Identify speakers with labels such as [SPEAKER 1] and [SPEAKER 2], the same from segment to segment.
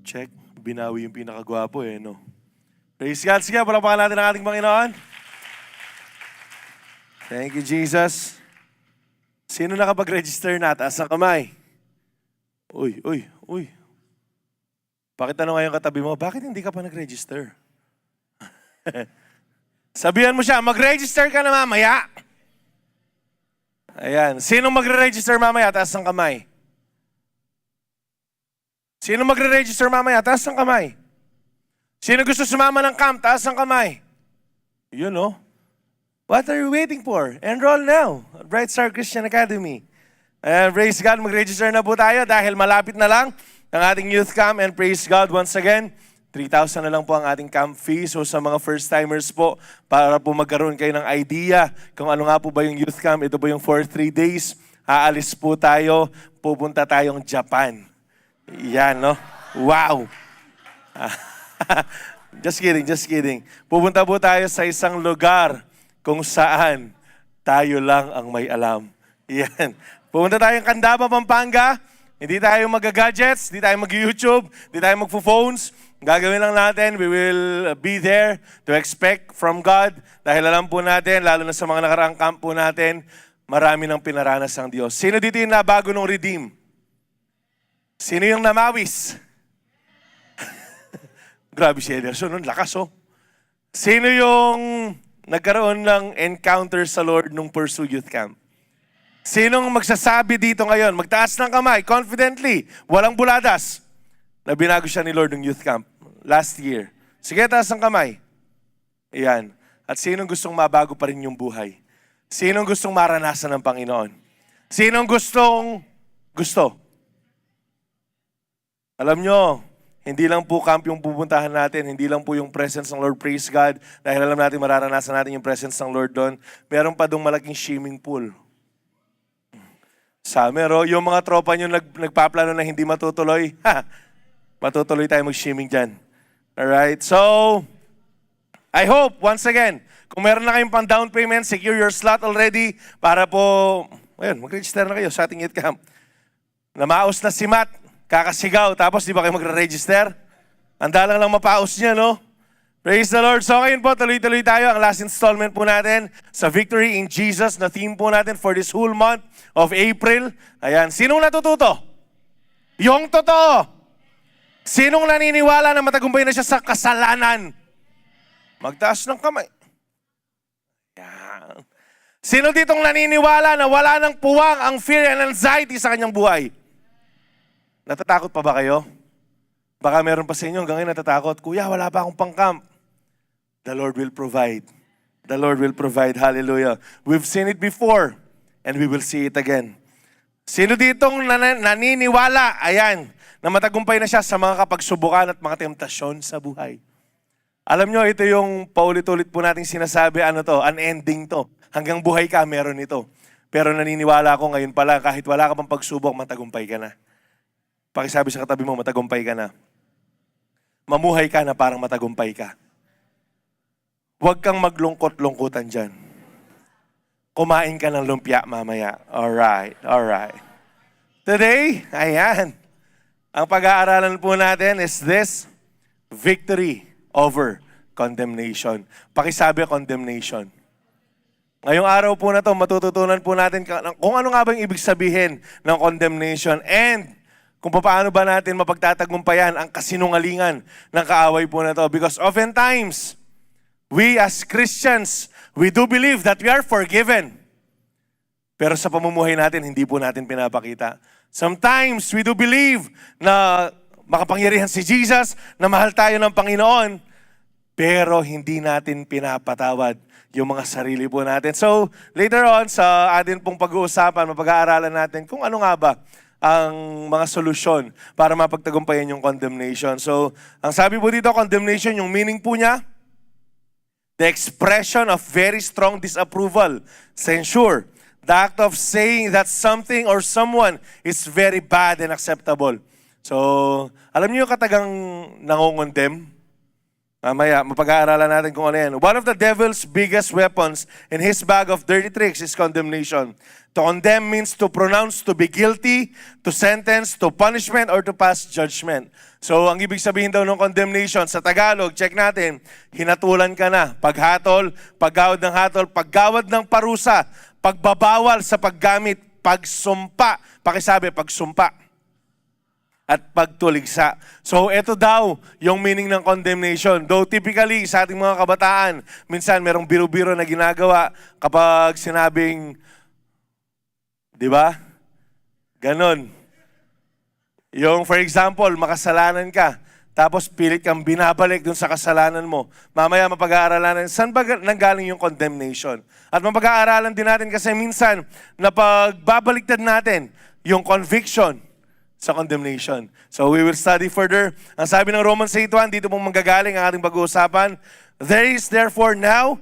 [SPEAKER 1] Check. Binawi yung pinakagwapo no? Praise God. Sige, palakpakan natin ang ating Panginoon. Thank you, Jesus. Sino nakapag-register na? Taas ang kamay. Uy. Pakita na nga yung katabi mo, bakit hindi ka pa nag-register? Sabihan mo siya, mag-register ka na mamaya. Ayan. Sino magre-register mamaya? Taas ang kamay. Sino magre-register mamaya? Taas ang kamay. Sino gusto sumama ng camp? Taas ang kamay. Yun, no? What are you waiting for? Enroll now at Bright Star Christian Academy. And praise God, mag-register na po tayo dahil malapit na lang ang ating youth camp. And praise God once again, 3,000 na lang po ang ating camp fee. So sa mga first-timers po, para po magkaroon kayo ng idea kung ano nga po ba yung youth camp. Ito po yung for 3 days. Aalis po tayo, pupunta tayong Japan. Yan, no? Wow! Just kidding. Pupunta po tayo sa isang lugar kung saan tayo lang ang may alam. Yan. Pupunta tayong Candaba, Pampanga. Hindi tayo mag-gadgets, hindi tayo mag-YouTube, hindi tayo mag-phones. Gagawin lang natin, we will be there to expect from God. Dahil alam po natin, lalo na sa mga nakaraang camp po natin, marami nang pinaranas ang Diyos. Sino dito yung nabago nung redeem? Sino yung namawis? Grabe si Ederson, lakas Sino yung nagkaroon ng encounter sa Lord nung Pursue Youth Camp? Sinong magsasabi dito ngayon? Magtaas ng kamay, confidently, walang buladas, na binago siya ni Lord ng Youth Camp last year. Sige, taas ng kamay. Ayan. At sinong gustong mabago pa rin yung buhay? Sinong gustong maranasan ng Panginoon? Sinong gusto? Alam nyo, hindi lang po camp yung pupuntahan natin, hindi lang po yung presence ng Lord, praise God, dahil alam natin mararanasan natin yung presence ng Lord doon. Meron pa doon malaking swimming pool. Summer, yung mga tropa nyo nagpaplano na hindi matutuloy, matutuloy tayo mag-swimming dyan. Alright, so, I hope, once again, kung meron na kayong pang down payment, secure your slot already para po, ayun, mag-register na kayo sa ating youth camp. Namaos na si Matt, kakasigaw, tapos di ba kayo magre-register? Handa lang mapaos niya, no? Praise the Lord. So ngayon po, tuloy-tuloy tayo. Ang last installment po natin sa Victory in Jesus na theme po natin for this whole month of April. Ayan, sinong natututo? Yung totoo. Sinong naniniwala na matagumpay na siya sa kasalanan? Magtaas ng kamay. Ayan. Sino ditong naniniwala na wala ng puwang ang fear and anxiety sa kanyang buhay? Natatakot pa ba kayo? Baka meron pa sa inyo hanggang ngayon natatakot. Kuya, wala pa akong pang-camp. The Lord will provide. The Lord will provide. Hallelujah. We've seen it before and we will see it again. Sino ditong naniniwala, ayan, na matagumpay na siya sa mga kapagsubukan at mga temptasyon sa buhay? Alam nyo, ito yung paulit-ulit po nating sinasabi, unending to. Hanggang buhay ka, meron ito. Pero naniniwala ako ngayon pala, kahit wala ka pang pagsubok, matagumpay ka na. Pakisabi sa katabi mo, matagumpay ka na. Mamuhay ka na parang matagumpay ka. Huwag kang maglungkot-lungkutan dyan. Kumain ka ng lumpia mamaya. Alright. Today, ayan. Ang pag-aaralan po natin is this, victory over condemnation. Pakisabi condemnation. Ngayong araw po na to, matututunan po natin kung ano nga ba yung ibig sabihin ng condemnation and kung paano ba natin mapagtatagumpayan ang kasinungalingan ng kaaway po na to. Because oftentimes, we as Christians, we do believe that we are forgiven. Pero sa pamumuhay natin, hindi po natin pinapakita. Sometimes, we do believe na makapangyarihan si Jesus, na mahal tayo ng Panginoon, pero hindi natin pinapatawad yung mga sarili po natin. So, later on, sa atin pong pag-uusapan, mapag-aaralan natin kung ano nga ba ang mga solusyon para mapagtagumpayan yung condemnation. So, ang sabi po dito, condemnation, yung meaning po niya, the expression of very strong disapproval, censure, the act of saying that something or someone is very bad and acceptable. So, alam niyo yung katagang nangongondem? Mamaya, mapag-aaralan natin kung ano yan. One of the devil's biggest weapons in his bag of dirty tricks is condemnation. To condemn means to pronounce to be guilty, to sentence, to punishment, or to pass judgment. So, ang ibig sabihin daw ng condemnation, sa Tagalog, check natin, hinatulan ka na. Paghatol, paggawad ng hatol, paggawad ng parusa, pagbabawal sa paggamit, pagsumpa. Pakisabi, pagsumpa. At pagtuligsa. So, ito daw yung meaning ng condemnation. Though typically, sa ating mga kabataan, minsan merong biro-biro na ginagawa kapag sinabing, di ba? Ganon. Yung, for example, makasalanan ka, tapos pilit kang binabalik dun sa kasalanan mo. Mamaya mapag-aaralan, saan ba nanggaling yung condemnation? At mapag-aaralan din natin kasi minsan, na pagbabaliktad natin yung conviction sa condemnation. So we will study further. Ang sabi ng Romans 8:1, dito pong manggagaling ang ating pag-uusapan. There is therefore now,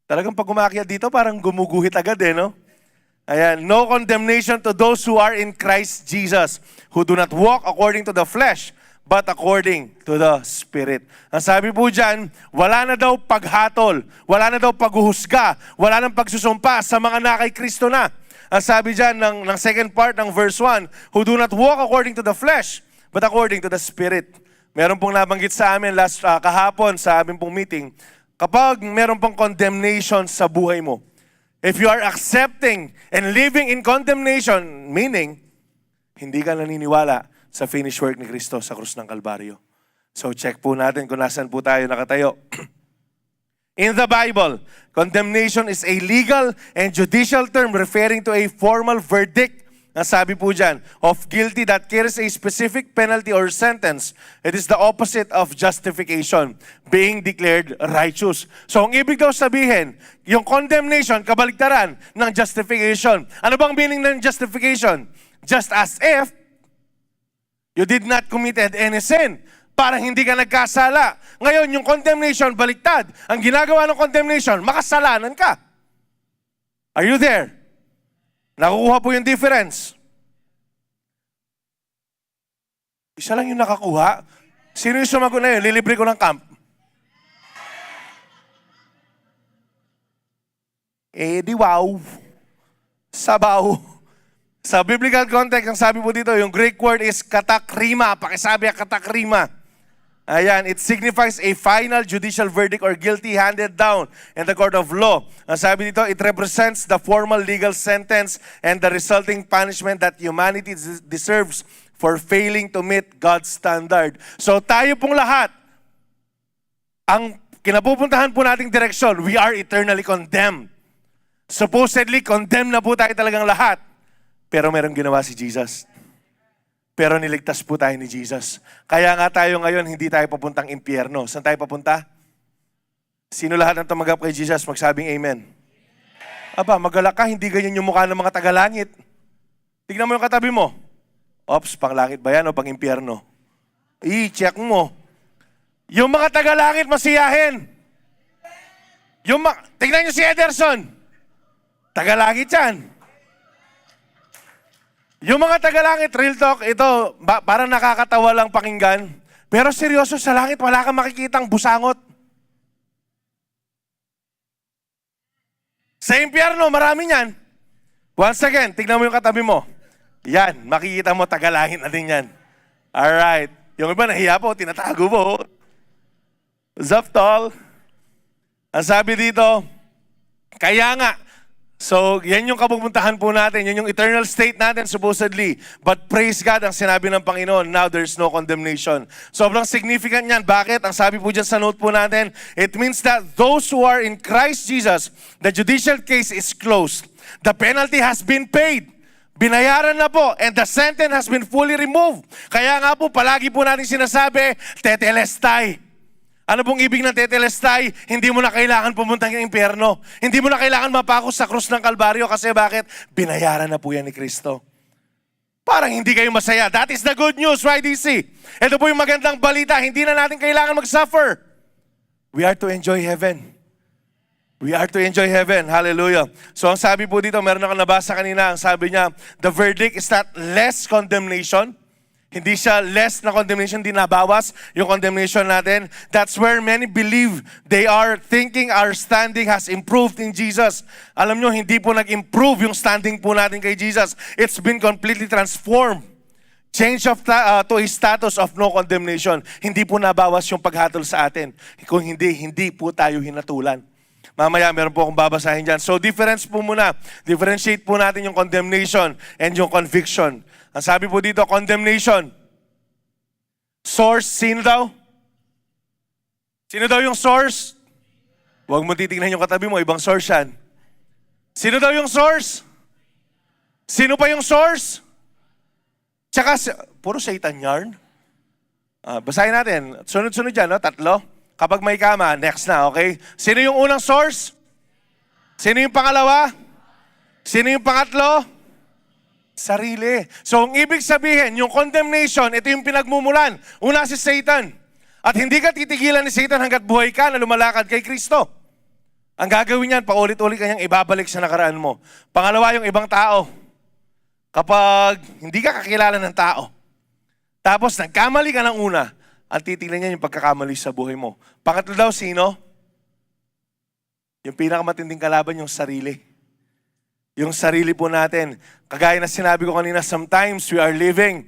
[SPEAKER 1] talagang pag umakyat dito, parang gumuguhit agad no? Ayan, no condemnation to those who are in Christ Jesus, who do not walk according to the flesh, but according to the Spirit. Ang sabi po dyan, wala na daw paghatol, wala na daw paghuhusga, wala nang pagsusumpa sa mga na kay Kristo na. Ang sabi dyan ng second part ng verse 1, who do not walk according to the flesh, but according to the Spirit. Meron pong nabanggit sa amin kahapon sa aming pong meeting, kapag meron pong condemnation sa buhay mo, if you are accepting and living in condemnation, meaning, hindi ka naniniwala sa finished work ni Kristo sa krus ng Kalbaryo. So check po natin kung nasan po tayo nakatayo. In the Bible, condemnation is a legal and judicial term referring to a formal verdict, ang sabi po dyan, of guilty that carries a specific penalty or sentence. It is the opposite of justification, being declared righteous. So ang ibig daw sabihin, yung condemnation, kabaligtaran ng justification. Ano bang meaning ng justification? Just as if you did not committed any sin, para hindi ka nagkasala. Ngayon, yung condemnation, baliktad. Ang ginagawa ng condemnation, makasalanan ka. Are you there? Nakukuha po yung difference. Isa lang yung nakakuha. Sino yung sumagot na yun? Lilibre ko ng camp. Di wow. Sabaw. Sa biblical context, ang sabi po dito, yung Greek word is katakrima. Pakisabi katakrima. Ayan, it signifies a final judicial verdict or guilty handed down in the court of law. Ang sabi dito, it represents the formal legal sentence and the resulting punishment that humanity deserves for failing to meet God's standard. So tayo pong lahat, ang kinapupuntahan po nating direksyon, we are eternally condemned. Supposedly, condemned na po tayo talagang lahat. Pero merong ginawa si Jesus. Pero niligtas po tayo ni Jesus. Kaya nga tayo ngayon, hindi tayo papuntang impyerno. Saan tayo papunta? Sino lahat ng tumanggap kay Jesus, magsabing amen. Aba, magalak ka, hindi ganyan yung mukha ng mga tagalangit. Tignan mo yung katabi mo. Ops, pang langit ba yan o pang impyerno? I-check mo. Yung mga tagalangit, masiyahin. Tignan nyo si Ederson. Tagalangit yan. Yung mga tagalangit, real talk, ito, parang nakakatawa lang pakinggan. Pero seryoso, sa langit, wala kang makikitang busangot. Sa impyerno, marami yan. Once again, tignan mo yung katabi mo. Yan, makikita mo, tagalangit na din yan. Alright. Yung iba nahiya po, tinatago po. Zaftol. Ang sabi dito, kaya nga, so, yan yung kapupuntahan po natin. Yan yung eternal state natin, supposedly. But praise God, ang sinabi ng Panginoon, now there's no condemnation. Sobrang significant yan. Bakit? Ang sabi po dyan sa note po natin, it means that those who are in Christ Jesus, the judicial case is closed. The penalty has been paid. Binayaran na po, and the sentence has been fully removed. Kaya nga po, palagi po natin sinasabi, tetelestai. Ano pong ibig ng tetelestai? Hindi mo na kailangan pumunta ng impyerno. Hindi mo na kailangan mapako sa krus ng Kalbaryo. Kasi bakit? Binayaran na po yan ni Kristo. Parang hindi kayo masaya. That is the good news, right, DC? Ito po yung magandang balita. Hindi na natin kailangan mag-suffer. We are to enjoy heaven. We are to enjoy heaven. Hallelujah. So ang sabi po dito, meron ako nabasa kanina, ang sabi niya, the verdict is not less condemnation. Hindi siya less na condemnation, hindi nabawas yung condemnation natin. That's where many believe they are thinking our standing has improved in Jesus. Alam nyo, hindi po nag-improve yung standing po natin kay Jesus. It's been completely transformed. Change to a status of no condemnation. Hindi po nabawas yung paghatol sa atin. Kung hindi po tayo hinatulan. Mamaya, meron po akong babasahin dyan. So, difference po muna. Differentiate po natin yung condemnation and yung conviction. Ang sabi po dito, condemnation. Source, sino daw? Sino daw yung source? Huwag mo titignan yung katabi mo, ibang source yan. Sino daw yung source? Sino pa yung source? Tsaka, puro Satan yarn. Basahin natin. Sunod-sunod dyan, no? 3. Kapag may kama, next na, okay? Sino yung unang source? Sino yung pangalawa? Sino yung pangatlo? Sarili. So, ang ibig sabihin, yung condemnation, ito yung pinagmumulan. Una si Satan. At hindi ka titigilan ni Satan hanggat buhay ka na lumalakad kay Kristo. Ang gagawin niyan, paulit-ulit kanyang ibabalik sa nakaraan mo. Pangalawa, yung ibang tao. Kapag hindi ka kakilala ng tao, tapos nagkamali ka ng una, ang titignan niya yung pagkakamali sa buhay mo. Pangatlo daw, sino? Yung pinakamatinding kalaban, yung sarili. Yung sarili po natin. Kagaya na sinabi ko kanina, sometimes we are living,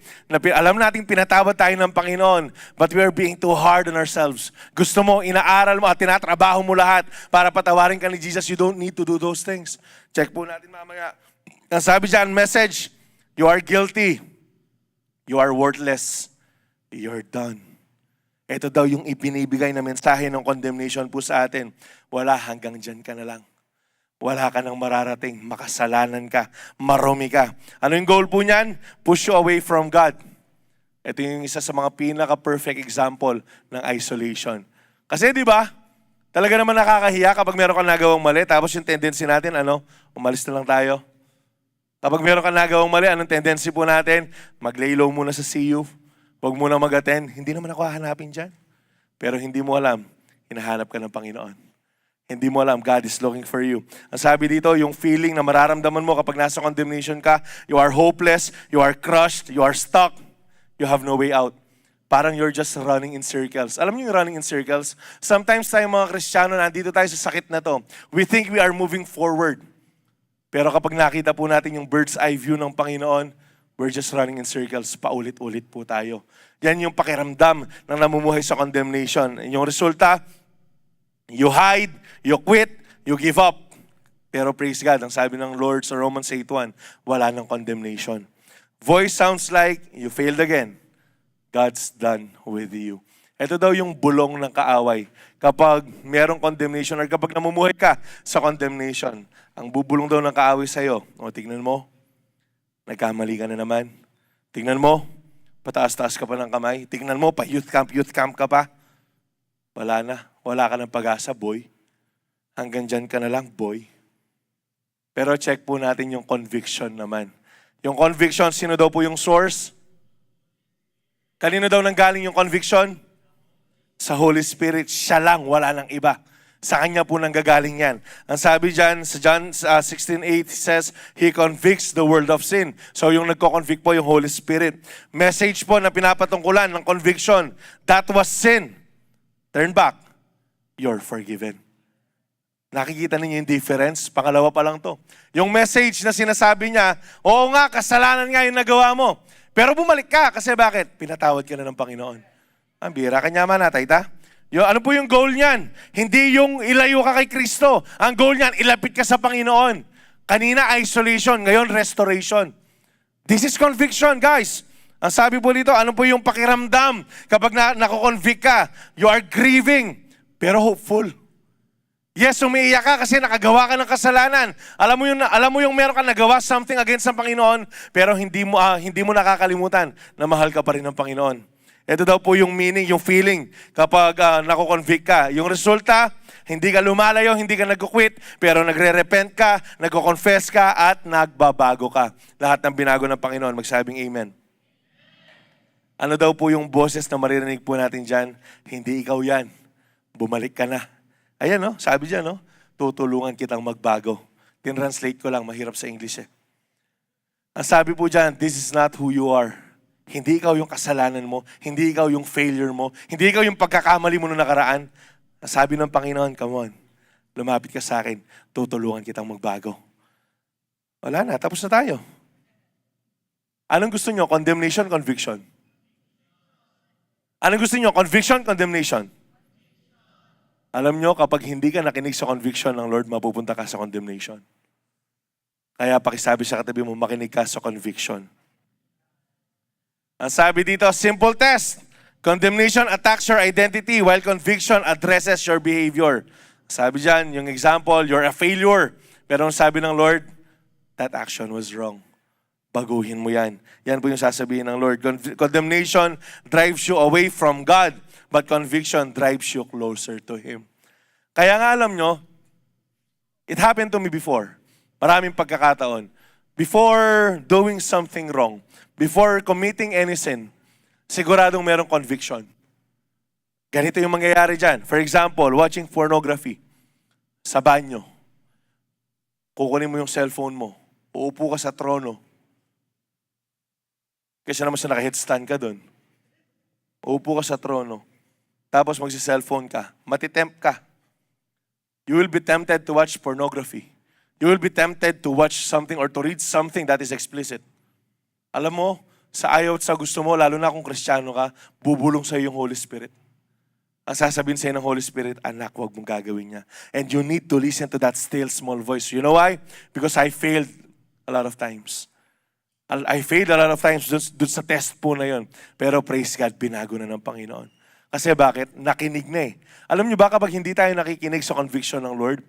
[SPEAKER 1] alam natin pinatawad tayo ng Panginoon, but we are being too hard on ourselves. Gusto mo, inaaral mo at tinatrabaho mo lahat para patawarin ka ni Jesus. You don't need to do those things. Check po natin mamaya. Ang sabi dyan, message, you are guilty. You are worthless. You're done. Ito daw yung ibinibigay na mensahe ng condemnation po sa atin. Wala, hanggang dyan ka na lang. Wala ka nang mararating, makasalanan ka, marumi ka. Ano yung goal po niyan? Push you away from God. Ito yung isa sa mga pinaka-perfect example ng isolation. Kasi di ba, talaga naman nakakahiya kapag meron kang nagawang mali, tapos yung tendency natin, umalis na lang tayo. Kapag meron kang nagawang mali, anong tendency po natin? Mag-lay low muna sa CU. Huwag muna mag-attend. Hindi naman ako hahanapin dyan. Pero hindi mo alam, hinahanap ka ng Panginoon. Hindi mo alam, God is looking for you. Ang sabi dito, yung feeling na mararamdaman mo kapag nasa condemnation ka, you are hopeless, you are crushed, you are stuck, you have no way out. Parang you're just running in circles. Alam niyo yung running in circles? Sometimes tayo mga Kristiyano, nandito tayo sa sakit na to. We think we are moving forward. Pero kapag nakita po natin yung bird's eye view ng Panginoon, we're just running in circles. Paulit-ulit po tayo. Yan yung pakiramdam ng namumuhay sa condemnation. Yung resulta, you hide, you quit, you give up. Pero praise God, ang sabi ng Lord sa Romans 8:1, wala nang condemnation. Voice sounds like you failed again. God's done with you. Ito daw yung bulong ng kaaway. Kapag merong condemnation or kapag namumuhay ka sa condemnation, ang bubulong daw ng kaaway sa'yo, tignan mo, nagkamali ka na naman. Tingnan mo, pataas-taas ka pa ng kamay. Tingnan mo, youth camp ka pa. Wala na. Wala ka ng pag-asa, boy. Hanggang dyan ka na lang, boy. Pero check po natin yung conviction naman. Yung conviction, sino daw po yung source? Kanino daw nanggaling yung conviction? Sa Holy Spirit. Siya lang, wala nang iba. Sa Kanya po nanggagaling yan. Ang sabi dyan, sa John 16:8 says, He convicts the world of sin. So yung nagko-convict po yung Holy Spirit. Message po na pinapatungkulan ng conviction. That was sin. Turn back. You're forgiven. Nakikita ninyo yung difference? Pangalawa pa lang to. Yung message na sinasabi niya, oo nga, kasalanan nga yung nagawa mo. Pero bumalik ka. Kasi bakit? Pinatawad ka na ng Panginoon. Ang bira, kanya man natay ta? Ano po yung goal niyan? Hindi yung ilayo ka kay Kristo. Ang goal niyan, ilapit ka sa Panginoon. Kanina, isolation. Ngayon, restoration. This is conviction, guys. Ang sabi po dito, ano po yung pakiramdam kapag nako-convict ka? You are grieving. Pero hopeful. Yes, umiiyak ka kasi nakagawa ka ng kasalanan. Alam mo yung meron ka nagawa something against sa Panginoon, pero hindi mo nakakalimutan na mahal ka pa rin ng Panginoon. Ito daw po yung meaning, yung feeling kapag nako-convict ka. Yung resulta, hindi ka lumalayo, hindi ka nag-quit, pero nagre-repent ka, nagko-confess ka, at nagbabago ka. Lahat ng binago ng Panginoon, magsabing amen. Ano daw po yung boses na maririnig po natin dyan? Hindi ikaw yan. Bumalik ka na. Ayan, no? Sabi dyan, no? Tutulungan kitang magbago. Tinranslate ko lang, mahirap sa English eh. Ang sabi po dyan, this is not who you are. Hindi ikaw yung kasalanan mo, hindi ikaw yung failure mo, hindi ikaw yung pagkakamali mo noong nakaraan. Sabi ng Panginoon, come on, lumapit ka sa akin, tutulungan kitang magbago. Wala na, tapos na tayo. Anong gusto nyo? Condemnation, conviction? Anong gusto nyo? Conviction, condemnation? Alam nyo, kapag hindi ka nakinig sa conviction ng Lord, mapupunta ka sa condemnation. Kaya pakisabi sa katabi mo, makinig ka sa conviction. Ang sabi dito, simple test. Condemnation attacks your identity while conviction addresses your behavior. Sabi dyan, yung example, you're a failure. Pero ang sabi ng Lord, that action was wrong. Baguhin mo yan. Yan po yung sasabihin ng Lord. Condemnation drives you away from God, but conviction drives you closer to Him. Kaya nga alam nyo, it happened to me before. Maraming pagkakataon. Before doing something wrong, before committing any sin, siguradong merong conviction. Ganito yung mangyayari dyan. For example, watching pornography sa banyo. Kukunin mo yung cellphone mo. Uupo ka sa trono. Kasi naman sa naka-headstand ka doon. Uupo ka sa trono. Tapos magsi-cellphone ka. Matitempt ka. You will be tempted to watch pornography. You will be tempted to watch something or to read something that is explicit. Alam mo, sa ayaw at sa gusto mo, lalo na kung Kristiyano ka, bubulong sa'yo yung Holy Spirit. Ang sasabihin sa'yo ng Holy Spirit, anak, huwag mong gagawin niya. And you need to listen to that still small voice. You know why? Because I failed a lot of times. I failed a lot of times dun sa test po na yon. Pero praise God, binago na ng Panginoon. Kasi bakit? Nakinig na eh. Alam niyo ba kapag hindi tayo nakikinig sa conviction ng Lord,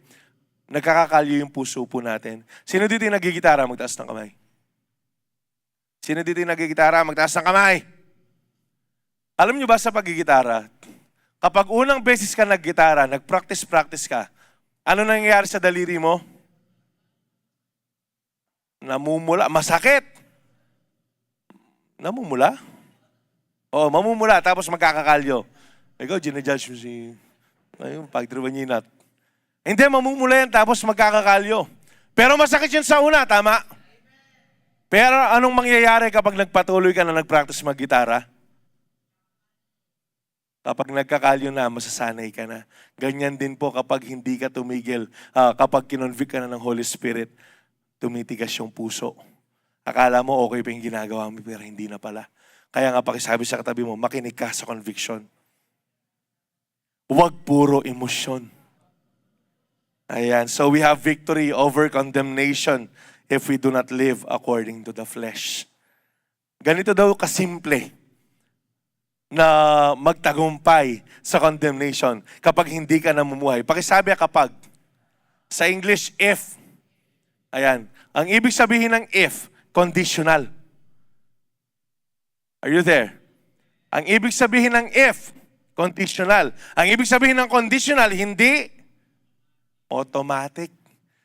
[SPEAKER 1] nagkakakalyo yung puso po natin. Sino dito yung nagigitara? Magtaas ng kamay. Sino dito yung nagigitara? Magtaas ng kamay. Alam niyo ba sa paggigitara, kapag unang beses ka naggitara, nag-practice ka, ano nangyayari sa daliri mo? Namumula. Masakit. Namumula? Oo, mamumula. Tapos magkakakalyo. Ikaw, ginajudge mo si... Ayun, pagtriwan niya yung nut. Hindi, mamumula yan. Tapos magkakakalyo. Pero masakit yun sa una, tama? Pero anong mangyayari kapag nagpatuloy ka na nag-practice mag-gitara? Kapag nagkakalyo na, masasanay ka na. Ganyan din po kapag hindi ka tumigil. Kapag kinonvict ka na ng Holy Spirit, tumitigas yung puso. Akala mo okay pa yung ginagawa mo, pero hindi na pala. Kaya nga pakisabi sa katabi mo, makinig ka sa conviction. Huwag puro emosyon. Ayan. So we have victory over condemnation if we do not live according to the flesh. Ganito daw kasimple na magtagumpay sa condemnation kapag hindi ka namumuhay. Pakisabi kapag. Sa English, if. Ayan. Ang ibig sabihin ng if, conditional. Are you there? Ang ibig sabihin ng if, conditional. Ang ibig sabihin ng conditional, hindi automatic.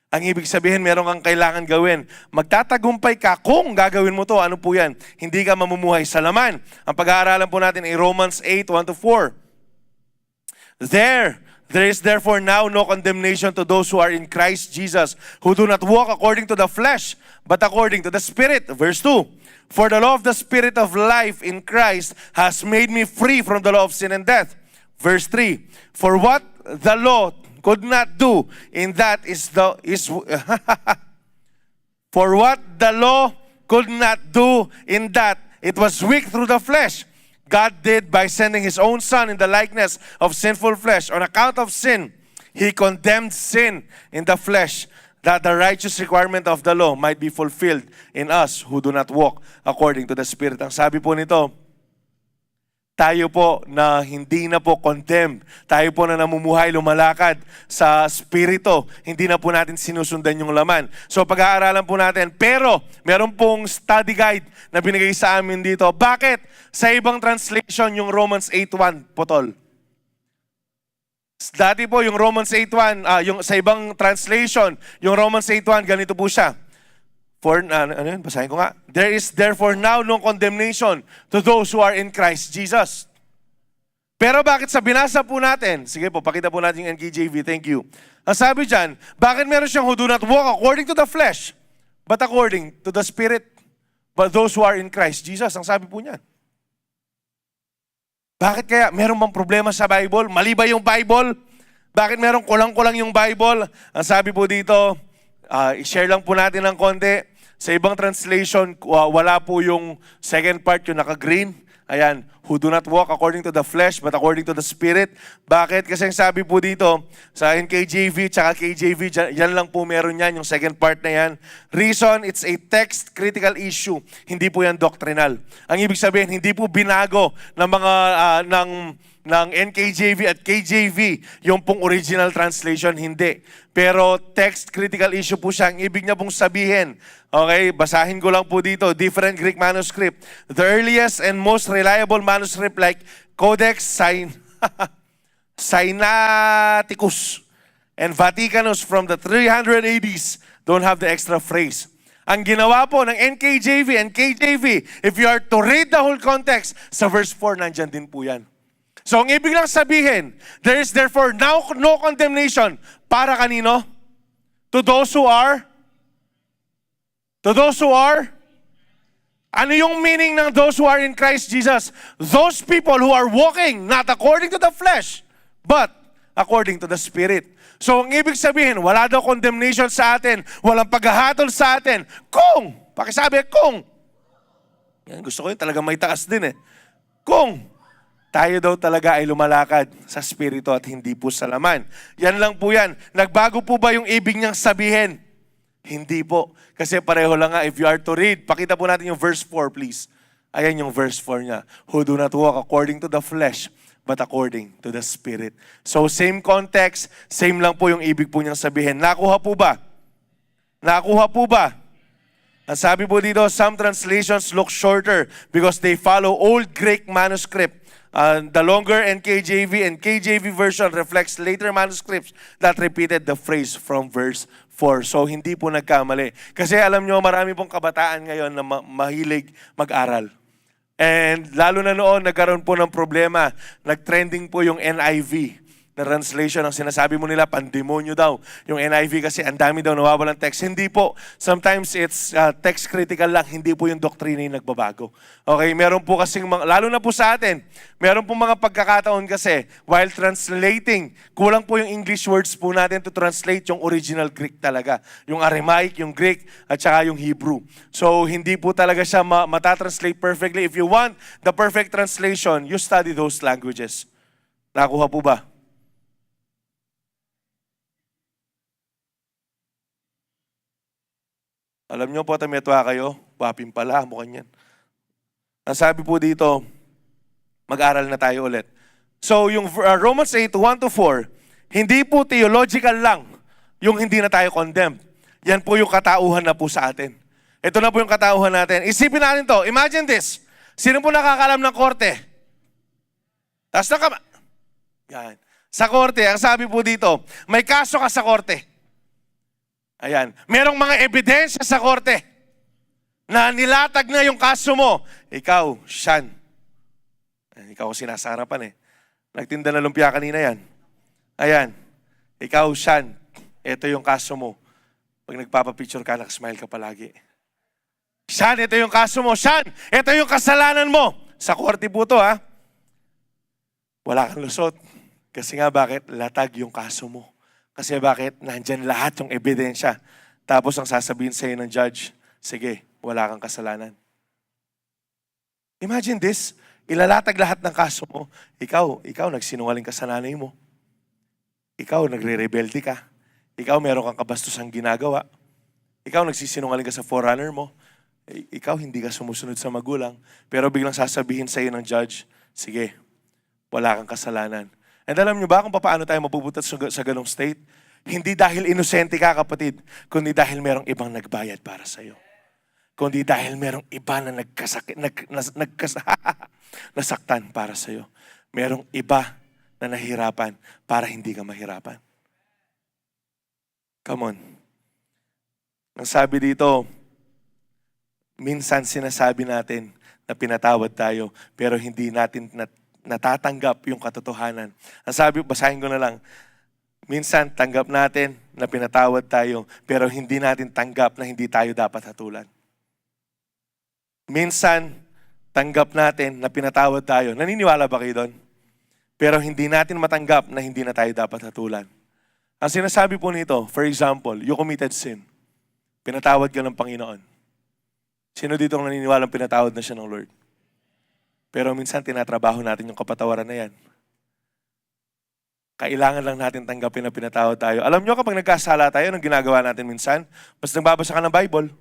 [SPEAKER 1] Ang ibig sabihin, meron kang kailangan gawin. Magtatagumpay ka kung gagawin mo to. Ano po yan? Hindi ka mamumuhay sa laman. Ang pag-aaralan po natin ay Romans 8, 1-4. There is therefore now no condemnation to those who are in Christ Jesus, who do not walk according to the flesh, but according to the Spirit. Verse 2, for the law of the Spirit of life in Christ has made me free from the law of sin and death. Verse 3, for what the law could not do in that for what the law could not do in that it was weak through the flesh, God did by sending His own Son in the likeness of sinful flesh. On account of sin, He condemned sin in the flesh, that the righteous requirement of the law might be fulfilled in us who do not walk according to the Spirit. Ang sabi po nito, tayo po na hindi na po condemned, tayo po na namumuhay, lumalakad sa Spirito, hindi na po natin sinusundan yung laman. So pag-aaralan po natin, pero meron pong study guide na binigay sa amin dito. Bakit? Sa ibang translation, yung Romans 8.1, Potol. Dati po yung Romans 8.1, yung sa ibang translation, yung Romans 8.1, ganito po siya. Basahin ko nga. There is therefore now no condemnation to those who are in Christ Jesus. Pero bakit sa binasa po natin, sige po, pakita po natin yung NKJV, thank you. Ang sabi dyan, bakit meron siyang who do not walk according to the flesh, but according to the Spirit? but those who are in Christ Jesus. Ang sabi po niyan. Bakit kaya? Meron bang problema sa Bible? Mali ba yung Bible? Bakit meron kulang-kulang yung Bible? Ang sabi po dito, i-share lang po natin ng konti. Sa ibang translation, wala po yung second part, yung naka-green. Ayan, who do not walk according to the flesh, but according to the Spirit. Bakit? Kasi ang sabi po dito, sa NKJV, tsaka KJV, yan lang po meron yan, yung second part na yan. Reason, it's a text critical issue. Hindi po yan doctrinal. Ang ibig sabihin, hindi po binago ng mga, ng NKJV at KJV, yung pong original translation, hindi. Pero text critical issue po siya. Ang ibig niya pong sabihin, okay, basahin ko lang po dito, different Greek manuscript. The earliest and most reliable manuscript like Codex Sinaiticus and Vaticanus from the 300 ADs don't have the extra phrase. Ang ginawa po ng NKJV and KJV, if you are to read the whole context, sa verse 4, nandyan din po yan. So, ang ibig lang sabihin, there is therefore now no condemnation. Para kanino? To those who are? To those who are? Ano yung meaning ng those who are in Christ Jesus? Those people who are walking not according to the flesh, but according to the Spirit. So, ang ibig sabihin, wala daw condemnation sa atin, walang paghahatol sa atin. Kung, pakisabi, kung. Yan, gusto ko yun, talagang may taas din eh. Kung tayo daw talaga ay lumalakad sa Espiritu at hindi po sa laman. Yan lang po yan. Nagbago po ba yung ibig niyang sabihin? Hindi po. Kasi pareho lang nga. If you are to read, pakita po natin yung verse 4, please. Ayan yung verse 4 niya. Who do not walk according to the flesh, but according to the Spirit. So same context, same lang po yung ibig po niyang sabihin. Nakuha po ba? Nakuha po ba? Ang sabi po dito, some translations look shorter because they follow old Greek manuscript. The longer NKJV and KJV version reflects later manuscripts that repeated the phrase from verse 4. So, hindi po nagkamali. Kasi alam nyo, marami pong kabataan ngayon na mahilig mag-aral. And lalo na noon, nagkaroon po ng problema. Nag-trending po yung NIV na translation. Ang sinasabi mo nila, pandemonyo daw. Yung NIV kasi ang dami daw nawawalang text. Hindi po. Sometimes it's text critical lang. Hindi po yung doktrina yung nagbabago. Okay, meron po kasing, lalo na po sa atin, meron po mga pagkakataon kasi, while translating, kulang po yung English words po natin to translate yung original Greek talaga. Yung Aramaic, yung Greek, at saka yung Hebrew. So, hindi po talaga siya matatranslate perfectly. If you want the perfect translation, you study those languages. Nakuha po ba? Alam nyo po, tametwa kayo, wapin pala, mukhang yan. Ang sabi po dito, mag-aral na tayo ulit. So, yung Romans 8, 1-4, hindi po theological lang yung hindi na tayo condemned. Yan po yung katauhan na po sa atin. Ito na po yung katauhan natin. Isipin natin to. Imagine this. Sino po nakakalam ng korte? Yan. Sa korte, ang sabi po dito, may kaso ka sa korte. Ayan. Merong mga ebidensya sa korte na nilatag na yung kaso mo. Ikaw, Sean. Ikaw sinasa harapan eh. Nagtinda na lumpia kanina yan. Ayan. Ikaw, Sean. Ito yung kaso mo. Pag nagpapapicture ka, nakasmile ka palagi. Sean, ito yung kaso mo. Sean, ito yung kasalanan mo. Sa korte po to ha. Wala kang lusot. Kasi nga bakit? Latag yung kaso mo. Kasi bakit? Nandyan lahat yung ebidensya. Tapos ang sasabihin sa'yo ng judge, sige, wala kang kasalanan. Imagine this, ilalatag lahat ng kaso mo. Ikaw nagsinungaling ka sa nanay mo. Ikaw nagre-rebelde ka. Ikaw meron kang kabastusang ginagawa. Ikaw nagsisinungaling ka sa forerunner mo. Ikaw hindi ka sumusunod sa magulang. Pero biglang sasabihin sa'yo ng judge, sige, wala kang kasalanan. And alam nyo ba kung paano tayo mapupunta sa ganong state? Hindi dahil inosente ka, kapatid, kundi dahil merong ibang nagbayad para sa'yo. Kundi dahil merong iba na nasaktan para sa'yo. Merong iba na nahirapan para hindi ka mahirapan. Come on. Ang sabi dito, minsan sinasabi natin na pinatawad tayo, pero hindi natin natatanggap yung katotohanan. Ang sabi, basahin ko na lang, minsan tanggap natin na pinatawad tayo, pero hindi natin tanggap na hindi tayo dapat hatulan. Minsan, tanggap natin na pinatawad tayo. Naniniwala ba kayo doon? Pero hindi natin matanggap na hindi na tayo dapat hatulan. Ang sinasabi po nito, for example, you committed sin. Pinatawad ka ng Panginoon. Sino dito ang naniniwalang pinatawad na siya ng Lord? Pero minsan tinatrabaho natin yung kapatawaran na yan. Kailangan lang natin tanggapin na pinatawad tayo. Alam nyo kapag nagkasala tayo, anong ginagawa natin minsan? Mas nagbabasa ka ng Bible.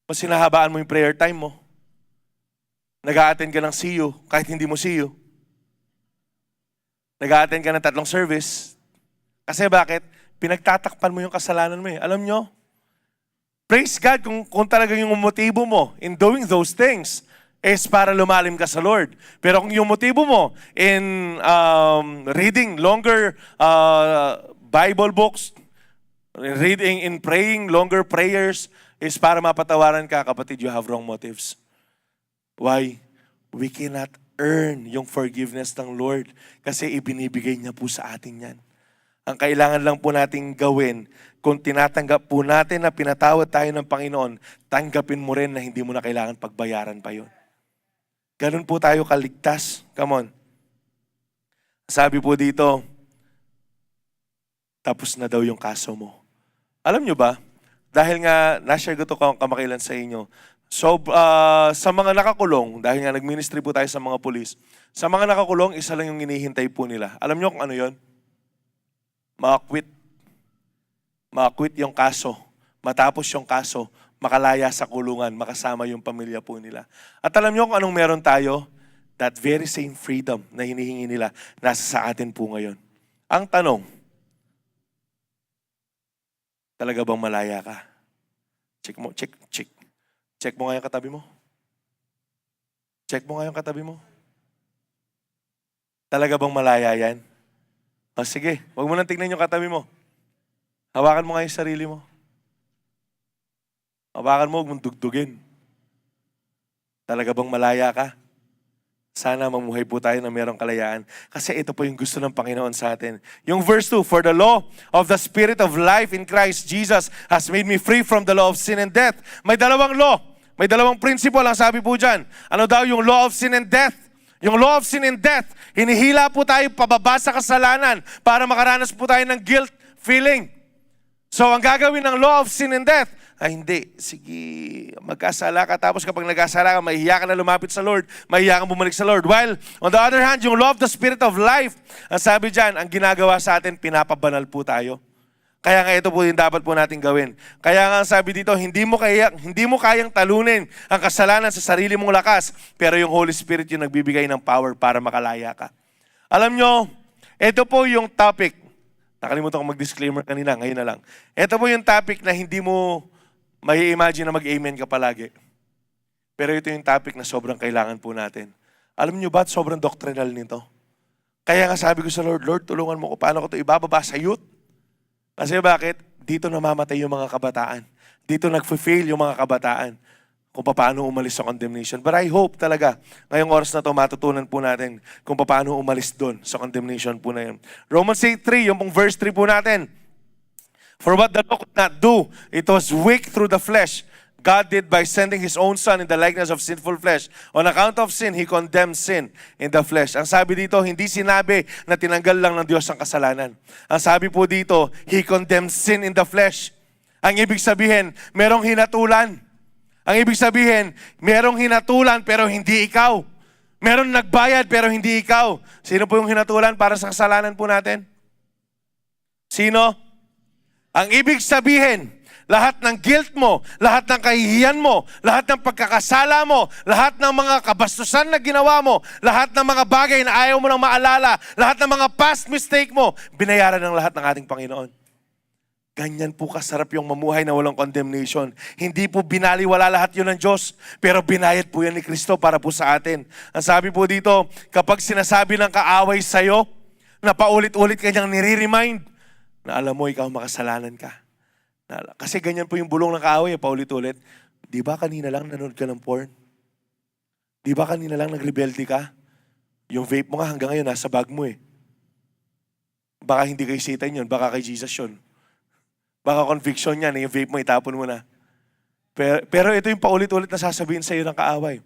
[SPEAKER 1] Mas sinahabaan mo yung prayer time mo. Nag-a-attend ka ng CU kahit hindi mo CU. Nag-a-attend ka ng 3 service. Kasi bakit? Pinagtatakpan mo yung kasalanan mo eh. Alam nyo? Praise God kung talaga yung motibo mo in doing those things is para lumalim ka sa Lord. Pero kung yung motibo mo in reading longer Bible books, reading and praying longer prayers is para mapatawaran ka, kapatid, you have wrong motives. Why? We cannot earn yung forgiveness ng Lord kasi ibinibigay niya po sa atin yan. Ang kailangan lang po nating gawin, kung tinatanggap po natin na pinatawad tayo ng Panginoon, tanggapin mo rin na hindi mo na kailangan pagbayaran pa yun. Ganun po tayo kaligtas. Come on. Sabi po dito, tapos na daw yung kaso mo. Alam nyo ba, dahil nga, na-share ko ito kamakilan sa inyo, so, sa mga nakakulong, dahil nga nag-ministry po tayo sa mga pulis, sa mga nakakulong, isa lang yung hinihintay po nila. Alam nyo kung ano yon? Maka-quit. Maka-quit yung kaso. Matapos yung kaso, makalaya sa kulungan, makasama yung pamilya po nila. At alam nyo kung anong meron tayo? That very same freedom na hinihingi nila, nasa sa atin po ngayon. Ang tanong, talaga bang malaya ka? Check mo, check. Check mo nga yung katabi mo. Check mo nga yung katabi mo. Talaga bang malaya yan? O sige, huwag mo nang tignan yung katabi mo. Hawakan mo nga yung sarili mo. Hawakan mo, huwag mong dugdugin. Talaga bang malaya ka? Sana mamuhay po tayo na mayroong kalayaan. Kasi ito po yung gusto ng Panginoon sa atin. Yung verse 2, for the law of the Spirit of life in Christ Jesus has made me free from the law of sin and death. May dalawang law. May dalawang principle ang sabi po dyan. Ano daw yung law of sin and death? Yung law of sin and death, hinihila po tayo pababa sa kasalanan para makaranas po tayo ng guilt feeling. So ang gagawin ng law of sin and death, ay hindi, sige, magkasala ka. Tapos kapag nagkasala ka, mahihiya ka na lumapit sa Lord. Mahihiya kang bumalik sa Lord. While, on the other hand, yung law of the Spirit of life, ang sabi dyan, ang ginagawa sa atin, pinapabanal po tayo. Kaya nga ito po yung dapat po natin gawin. Kaya nga sabi dito, hindi mo kayang talunin ang kasalanan sa sarili mong lakas, pero yung Holy Spirit yung nagbibigay ng power para makalaya ka. Alam nyo, ito po yung topic. Nakalimutan ko mag-disclaimer kanina, ngayon na lang. Ito po yung topic na hindi mo may imagine na mag-amen ka palagi. Pero ito yung topic na sobrang kailangan po natin. Alam niyo ba, sobrang doctrinal nito. Kaya nga sabi ko sa Lord, Lord, tulungan mo ko paano ko ito ibababa sa youth. Kasi bakit? Dito namamatay yung mga kabataan. Dito nag-fail yung mga kabataan kung paano umalis sa condemnation. But I hope talaga, ngayong oras na ito, matutunan po natin kung paano umalis doon sa condemnation po na yun. Romans 8:3, yung pong verse 3 po natin. For what the law could not do, it was weak through the flesh. God did by sending His own Son in the likeness of sinful flesh. On account of sin, He condemned sin in the flesh. Ang sabi dito, hindi sinabi na tinanggal lang ng Diyos ang kasalanan. Ang sabi po dito, He condemned sin in the flesh. Ang ibig sabihin, merong hinatulan. Ang ibig sabihin, merong hinatulan pero hindi ikaw. Merong nagbayad pero hindi ikaw. Sino po yung hinatulan para sa kasalanan po natin? Sino? Ang ibig sabihin, lahat ng guilt mo, lahat ng kahihiyan mo, lahat ng pagkakasala mo, lahat ng mga kabastusan na ginawa mo, lahat ng mga bagay na ayaw mo nang maalala, lahat ng mga past mistake mo, binayaran ng lahat ng ating Panginoon. Ganyan po kasarap yung mamuhay na walang condemnation. Hindi po binaliwala lahat yun ng Diyos, pero binayad po yan ni Kristo para po sa atin. Ang sabi po dito, kapag sinasabi ng kaaway sa'yo, na paulit-ulit kanyang nire-remind, na alam mo, ikaw makasalanan ka. Kasi ganyan po yung bulong ng kaaway, paulit-ulit. Di ba kanina lang nanood ka ng porn? Di ba kanina lang nagrebelde ka? Yung vape mo nga hanggang ngayon, nasa bag mo eh. Baka hindi kay Satan yun, baka kay Jesus yun. Baka conviction yan, yung vape mo, itapon mo na. Pero ito yung paulit-ulit na sasabihin sa iyo ng kaaway.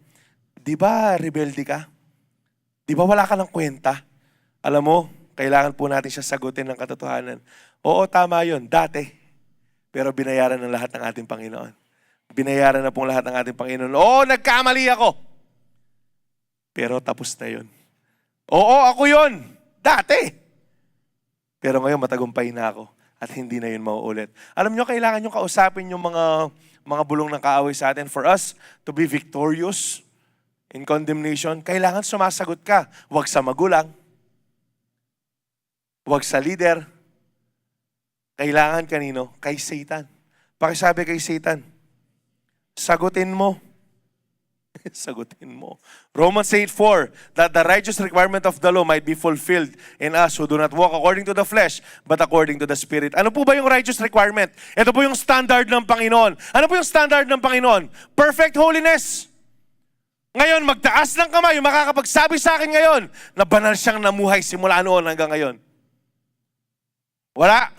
[SPEAKER 1] Di ba rebelde ka? Di ba wala ka ng kwenta? Alam mo, kailangan po natin siya sagutin ng katotohanan. Oo, tama yun, dati. Pero binayaran ng lahat ng ating Panginoon. Binayaran na pong lahat ng ating Panginoon. Oo, nagkamali ako. Pero tapos na yun. Oo, ako yun. Dati. Pero ngayon matagumpay na ako. At hindi na yun mauulit. Alam nyo, kailangan nyo kausapin yung mga bulong ng kaaway sa atin. For us to be victorious in condemnation, kailangan sumasagot ka. Huwag sa magulang. Huwag sa leader. Kailangan kanino? Kay Satan. Pakisabi kay Satan, sagutin mo. Sagutin mo. Romans 8:4, that the righteous requirement of the law might be fulfilled in us who do not walk according to the flesh, but according to the Spirit. Ano po ba yung righteous requirement? Ito po yung standard ng Panginoon. Ano po yung standard ng Panginoon? Perfect holiness. Ngayon, magtaas ng kamay, yung makakapagsabi sa akin ngayon na banal siyang namuhay simula noon hanggang ngayon. Wala.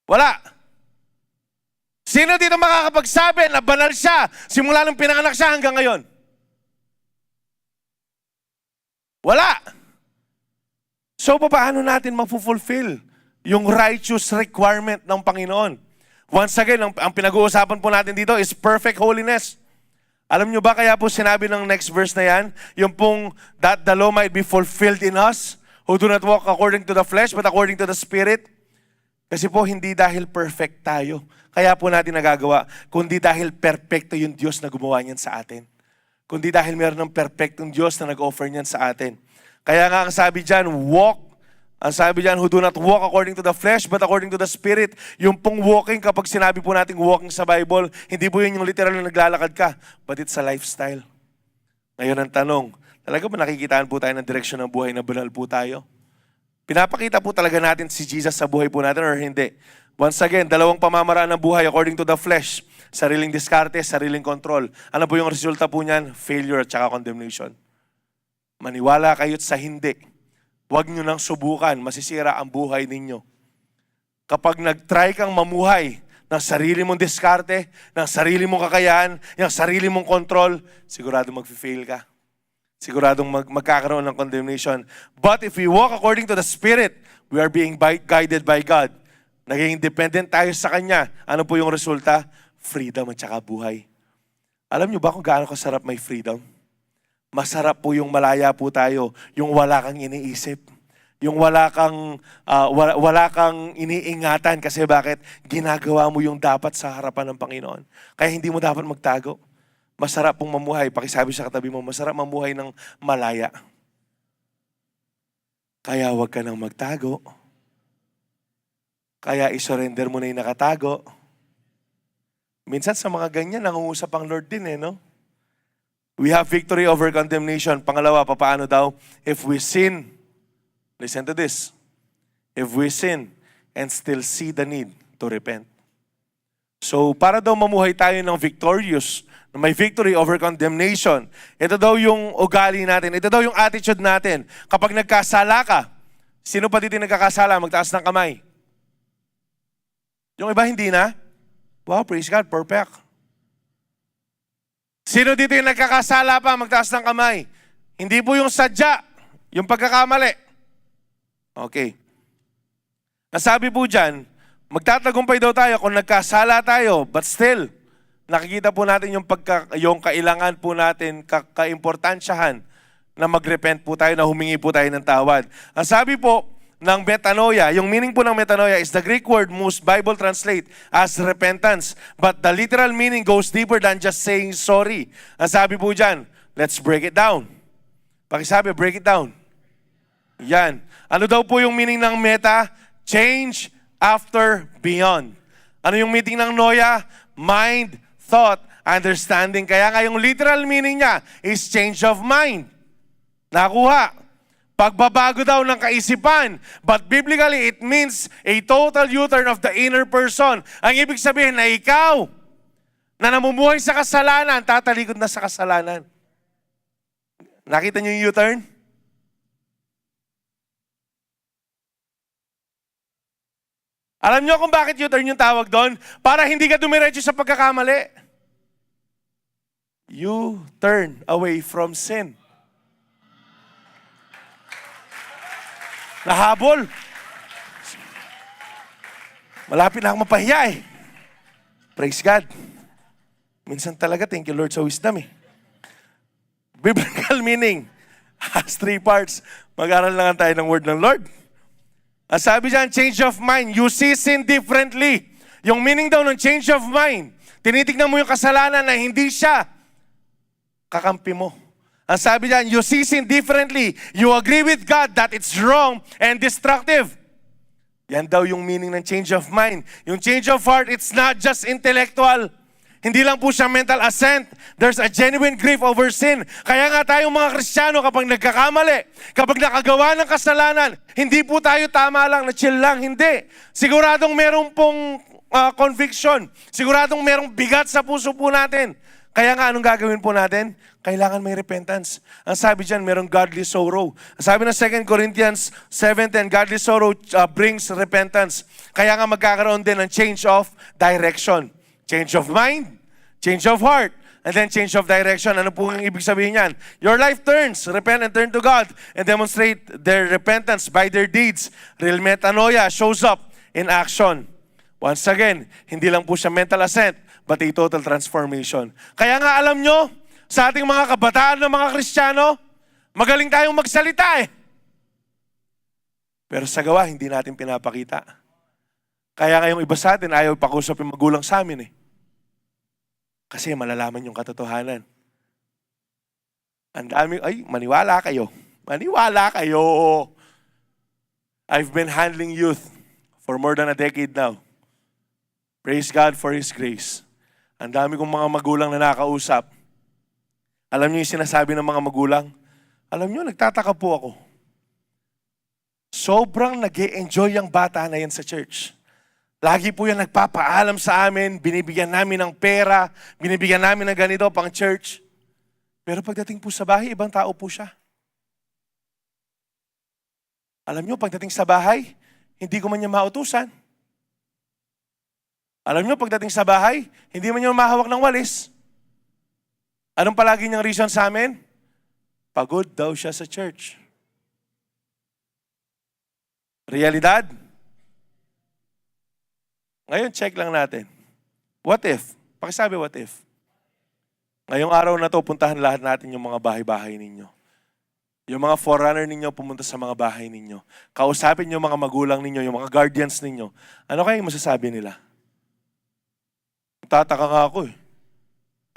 [SPEAKER 1] Wala. Sino dito makakapagsabi na banal siya simula nung pinanganak siya hanggang ngayon? Wala. So, paano natin mapufulfill yung righteous requirement ng Panginoon? Once again, ang pinag-uusapan po natin dito is perfect holiness. Alam nyo ba kaya po sinabi ng next verse na yan, yung pong that the law might be fulfilled in us, who do not walk according to the flesh, but according to the Spirit? Kasi po, hindi dahil perfect tayo. Kaya po natin nagagawa, kundi dahil perfecto yung Diyos na gumawa niyan sa atin. Kundi dahil meron ng perfectong Diyos na nag-offer niyan sa atin. Kaya nga ang sabi dyan, ang sabi dyan, who do not walk according to the flesh, but according to the Spirit. Yung pong walking, kapag sinabi po natin walking sa Bible, hindi po yun yung literal na naglalakad ka, but it's a lifestyle. Ngayon ang tanong, talaga ba nakikitaan po tayo ng direksyon ng buhay na banal po tayo? Pinapakita po talaga natin si Jesus sa buhay po natin or hindi? Once again, dalawang pamamaraan ng buhay according to the flesh. Sariling diskarte, sariling control. Ano po yung resulta po niyan? Failure at saka condemnation. Maniwala kayo't sa hindi. Huwag nyo nang subukan, masisira ang buhay ninyo. Kapag nag-try kang mamuhay ng sarili mong diskarte, ng sarili mong kakayahan, ng sarili mong control, sigurado mag-fail ka. Siguradong magkakaroon ng condemnation. But if we walk according to the Spirit, we are being guided by God. Naging dependent tayo sa Kanya. Ano po yung resulta? Freedom at saka buhay. Alam nyo ba kung gaano kasarap may freedom? Masarap po yung malaya po tayo, yung wala kang iniisip. Yung wala kang iniingatan kasi bakit? Ginagawa mo yung dapat sa harapan ng Panginoon. Kaya hindi mo dapat magtago. Masarap pong mamuhay. Pakisabi sa katabi mo, masarap mamuhay ng malaya. Kaya huwag ka nang magtago. Kaya isurrender mo na yung nakatago. Minsan sa mga ganyan, nangungusap ang Lord din no? We have victory over condemnation. Pangalawa, papaano daw? If we sin, listen to this. If we sin and still see the need to repent. So, para daw mamuhay tayo ng victorious, na may victory over condemnation, ito daw yung ugali natin, ito daw yung attitude natin. Kapag nagkasala ka, sino pa dito nagkakasala? Magtaas ng kamay. Yung iba hindi na? Wow, praise God, perfect. Sino dito yung nagkakasala pa? Magtaas ng kamay. Hindi po yung sadya, yung pagkakamali. Okay. Nasabi po dyan, magtatagumpay daw tayo kung nagkasala tayo, but still, nakikita po natin yung kailangan po natin, kaimportansyahan na mag-repent po tayo, na humingi po tayo ng tawad. Ang sabi po ng metanoia, yung meaning po ng metanoia is the Greek word most Bible translate as repentance. But the literal meaning goes deeper than just saying sorry. Ang sabi po dyan, let's break it down. Pakisabi, break it down. Yan. Ano daw po yung meaning ng meta? Change after beyond. Ano yung meaning ng noia? Mind, thought, understanding. Kaya nga yung literal meaning niya is change of mind. Nakuha. Pagbabago daw ng kaisipan. But biblically, it means a total U-turn of the inner person. Ang ibig sabihin na ikaw, na namumuhay sa kasalanan, tatalikod na sa kasalanan. Nakita niyo yung U-turn? Alam nyo kung bakit U-turn yung tawag doon? Para hindi ka dumiretso sa pagkakamali. You turn away from sin. Nahabol. Malapit na akong mapahiya eh. Praise God. Minsan talaga, thank you Lord sa wisdom eh. Biblical meaning has 3 parts. Mag-aral lang tayo ng word ng Lord. Ang sabi dyan, change of mind. You see sin differently. Yung meaning daw ng change of mind, tinitignan mo yung kasalanan na hindi siya kakampi mo. Ang sabi dyan, you see sin differently. You agree with God that it's wrong and destructive. Yan daw yung meaning ng change of mind. Yung change of heart, it's not just intellectual. Hindi lang po siya mental assent. There's a genuine grief over sin. Kaya nga tayong mga Kristiyano kapag nagkakamali, kapag nakagawa ng kasalanan, hindi po tayo tama lang, na chill lang. Hindi. Siguradong merong pong conviction. Siguradong merong bigat sa puso po natin. Kaya nga, anong gagawin po natin? Kailangan may repentance. Ang sabi dyan, merong godly sorrow. Ang sabi ng 2 Corinthians 7:10, godly sorrow brings repentance. Kaya nga magkakaroon din ng change of direction. Change of mind, change of heart, and then change of direction. Ano po ang ibig sabihin yan? Your life turns, repent and turn to God, and demonstrate their repentance by their deeds. Real metanoia shows up in action. Once again, hindi lang po siya mental assent, but a total transformation. Kaya nga alam nyo, sa ating mga kabataan ng mga Kristiyano, magaling tayong magsalita eh. Pero sa gawa, hindi natin pinapakita. Kaya ngayong iba sa atin, ayaw pakusap yung magulang sa amin eh. Kasi malalaman yung katotohanan. Ang dami, maniwala kayo. Maniwala kayo. I've been handling youth for more than a decade now. Praise God for His grace. Ang dami kong mga magulang na nakausap. Alam niyo yung sinasabi ng mga magulang? Alam niyo, nagtataka po ako. Sobrang nag-e-enjoy ang bata na yan sa church. Lagi po yan nagpapaalam sa amin, binibigyan namin ng pera, binibigyan namin ng ganito pang church. Pero pagdating po sa bahay, ibang tao po siya. Alam niyo, pagdating sa bahay, hindi ko man niya mautusan. Alam niyo, pagdating sa bahay, hindi man niya mahawak ng walis. Anong palagi niyang reason sa amin? Pagod daw siya sa church. Realidad? Ngayon, check lang natin. What if? Pakisabi, what if? Ngayong araw na to, puntahan lahat natin yung mga bahay-bahay ninyo. Yung mga forerunner ninyo, pumunta sa mga bahay ninyo. Kausapin yung mga magulang ninyo, yung mga guardians ninyo. Ano kayong masasabi nila? Tataka nga ako eh.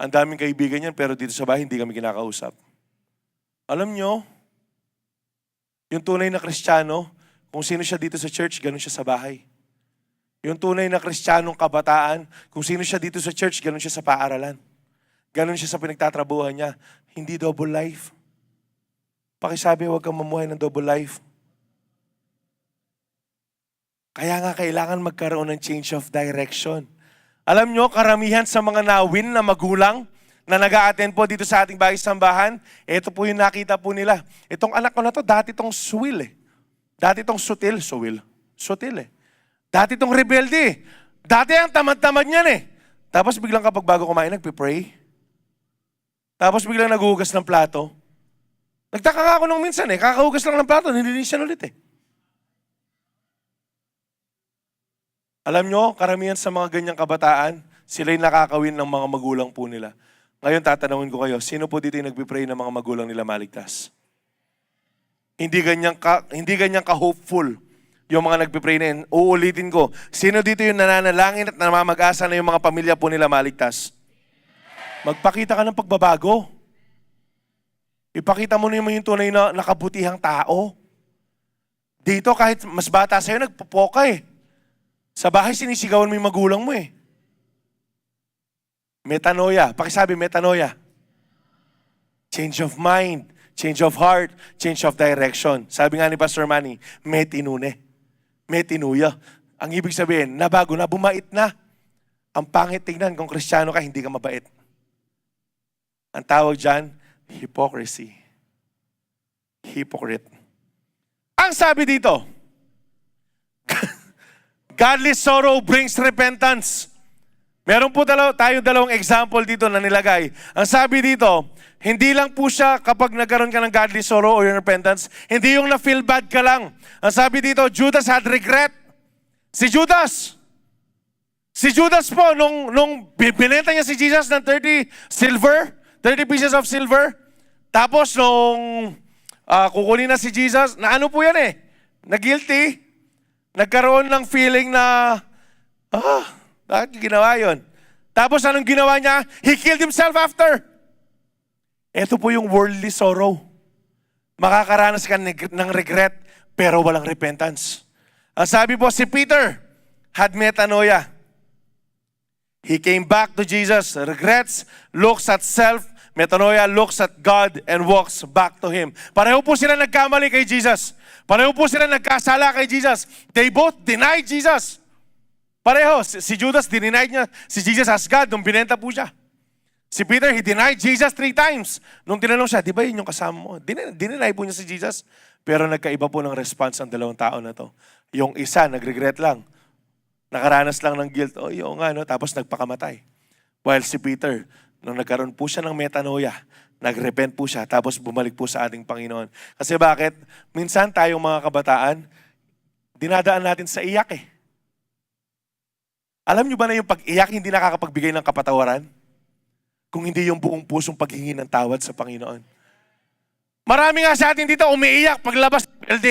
[SPEAKER 1] Ang daming kaibigan yan, pero dito sa bahay, hindi kami kinakausap. Alam nyo, yung tunay na Kristiyano, kung sino siya dito sa church, ganun siya sa bahay. Yung tunay na Kristiyanong kabataan, kung sino siya dito sa church, ganun siya sa paaralan. Ganun siya sa pinagtatrabuhan niya. Hindi double life. Pakisabi, huwag kang mamuhay ng double life. Kaya nga kailangan magkaroon ng change of direction. Alam nyo, karamihan sa mga nawin na magulang na nag-a-attend po dito sa ating bahay-sambahan, ito po yung nakita po nila. Itong anak ko na to, dati itong suwil eh. Dati itong sutil eh. Dati itong rebelde. Dati ang tamad-tamad niyan eh. Tapos biglang kapag bago kumain, nagpipray. Tapos biglang naghuhugas ng plato. Nagtaka nga ako nung minsan eh. Kakahugas lang ng plato, nililinisan ulit eh. Alam nyo, karamihan sa mga ganyang kabataan, sila'y nakakawin ng mga magulang po nila. Ngayon tatanungin ko kayo, sino po dito yung nagpipray ng mga magulang nila maligtas? Hindi ganyan ka-hopeful. Yung mga nagpipray na yun, uulitin ko, sino dito yung nananalangin at namamag-asa na yung mga pamilya po nila maligtas? Magpakita ka ng pagbabago. Ipakita mo na yung tunay na nakabutihang tao. Dito kahit mas bata sa'yo, nagpupoka eh. Sa bahay, sinisigawan mo yung magulang mo eh. Metanoia. Pakisabi, metanoia. Change of mind, change of heart, change of direction. Sabi nga ni Pastor Manny, metinune. Metinuya. Ang ibig sabihin, nabago na, bumait na. Ang pangit tingnan kung Kristiyano ka, hindi ka mabait. Ang tawag dyan, hypocrisy. Hypocrite. Ang sabi dito, Godly sorrow brings repentance. Meron po tayo dalawang example dito na nilagay. Ang sabi dito, hindi lang po siya kapag nagkaroon ka ng godly sorrow or repentance, hindi yung na-feel bad ka lang. Ang sabi dito, Judas had regret. Si Judas po, nung binenta niya si Jesus ng 30 pieces of silver, tapos nung kukunin na si Jesus, na ano po yan na guilty, nagkaroon ng feeling na, bakit ginawa yun? Tapos anong ginawa niya? He killed himself after. Ito po yung worldly sorrow. Makakaranas ka ng regret, pero walang repentance. Ang sabi po, si Peter had metanoia. He came back to Jesus, regrets, looks at self, metanoia, looks at God, and walks back to Him. Pareho po sila nagkamali kay Jesus. Pareho po sila nagkasala kay Jesus. They both denied Jesus. Pareho, si Judas, denied niya si Jesus as God nung binenta po siya. Si Peter, he denied Jesus 3 times. Nung tinanong siya, di ba yun yung kasama mo? Deny po niya si Jesus. Pero nagkaiba po ng response ang dalawang tao na to. Yung isa, nagregret lang. Nakaranas lang ng guilt. Oo nga, no? Tapos nagpakamatay. While si Peter, nung nagkaroon po siya ng metanoia, nagrepent po siya, tapos bumalik po sa ating Panginoon. Kasi bakit? Minsan tayong mga kabataan, dinadaan natin sa iyak Alam niyo ba na yung pag-iyak hindi nakakapagbigay ng kapatawaran? Kung hindi yung buong pusong paghingi ng tawad sa Panginoon. Marami nga sa atin dito umiiyak paglabas ng LD.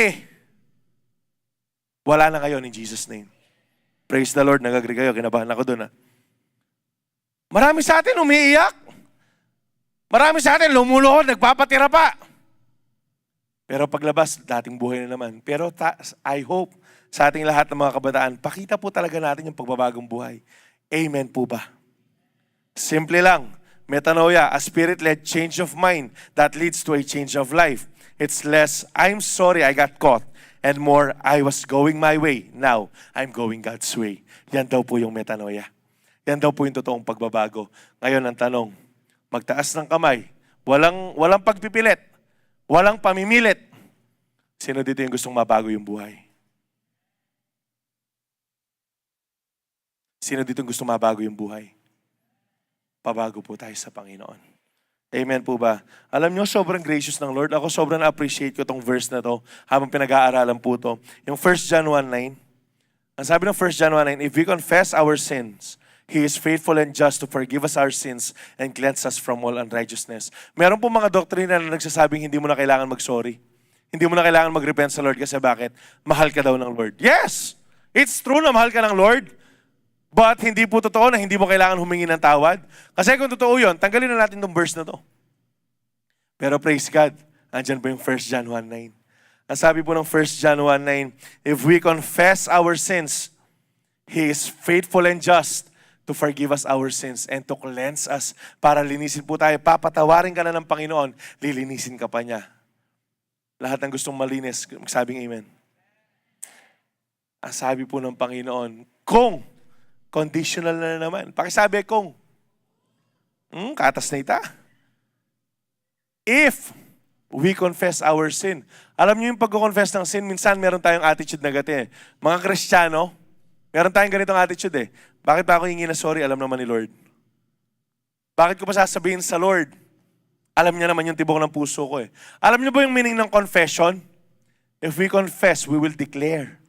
[SPEAKER 1] Wala na ngayon in Jesus' name. Praise the Lord, nag-agree kayo, kinabahan ako doon Marami sa atin umiiyak. Marami sa atin lumuluhod, nagpapatira pa. Pero paglabas, dating buhay na naman. Pero I hope sa ating lahat ng mga kabataan, pakita po talaga natin yung pagbabagong buhay. Amen po ba? Simple lang. Metanoia, a spirit-led change of mind that leads to a change of life. It's less, I'm sorry I got caught. And more, I was going my way. Now, I'm going God's way. Yan daw po yung metanoia. Yan daw po yung totoong pagbabago. Ngayon ang tanong, magtaas ng kamay. Walang pagpipilit. Walang pamimilit. Sino dito yung gustong mabago yung buhay? Sino dito gusto mabago yung buhay? Pabago po tayo sa Panginoon. Amen po ba? Alam nyo, sobrang gracious ng Lord. Ako sobrang appreciate ko tong verse na to habang pinag-aaralan po to. Yung 1 John 1:9. Ang sabi ng 1 John 1:9, if we confess our sins, He is faithful and just to forgive us our sins and cleanse us from all unrighteousness. Meron po mga doktrina na nagsasabing hindi mo na kailangan mag-sorry. Hindi mo na kailangan mag-repent sa Lord kasi bakit? Mahal ka daw ng Lord. Yes! It's true na mahal ka ng Lord. But hindi po totoo na hindi mo kailangan humingi ng tawad. Kasi kung totoo yun, tanggalin na natin itong verse na to. Pero praise God, andyan po yung 1 John 1:9. Ang sabi po ng 1 John 1:9, if we confess our sins, He is faithful and just to forgive us our sins and to cleanse us. Para linisin po tayo. Papatawarin ka na ng Panginoon, lilinisin ka pa niya. Lahat ng gustong malinis, magsabing amen. Ang sabi po ng Panginoon, kung conditional na naman. Pakisabi kung. Katas na ita. If we confess our sin. Alam niyo yung pag-confess ng sin, minsan meron tayong attitude na gati. Mga Kristiyano, meron tayong ganitong attitude Bakit pa ako hingi na sorry? Alam naman ni Lord. Bakit ko pa sasabihin sa Lord? Alam niya naman yung tibok ng puso ko Alam niyo ba yung meaning ng confession? If we confess, we will declare.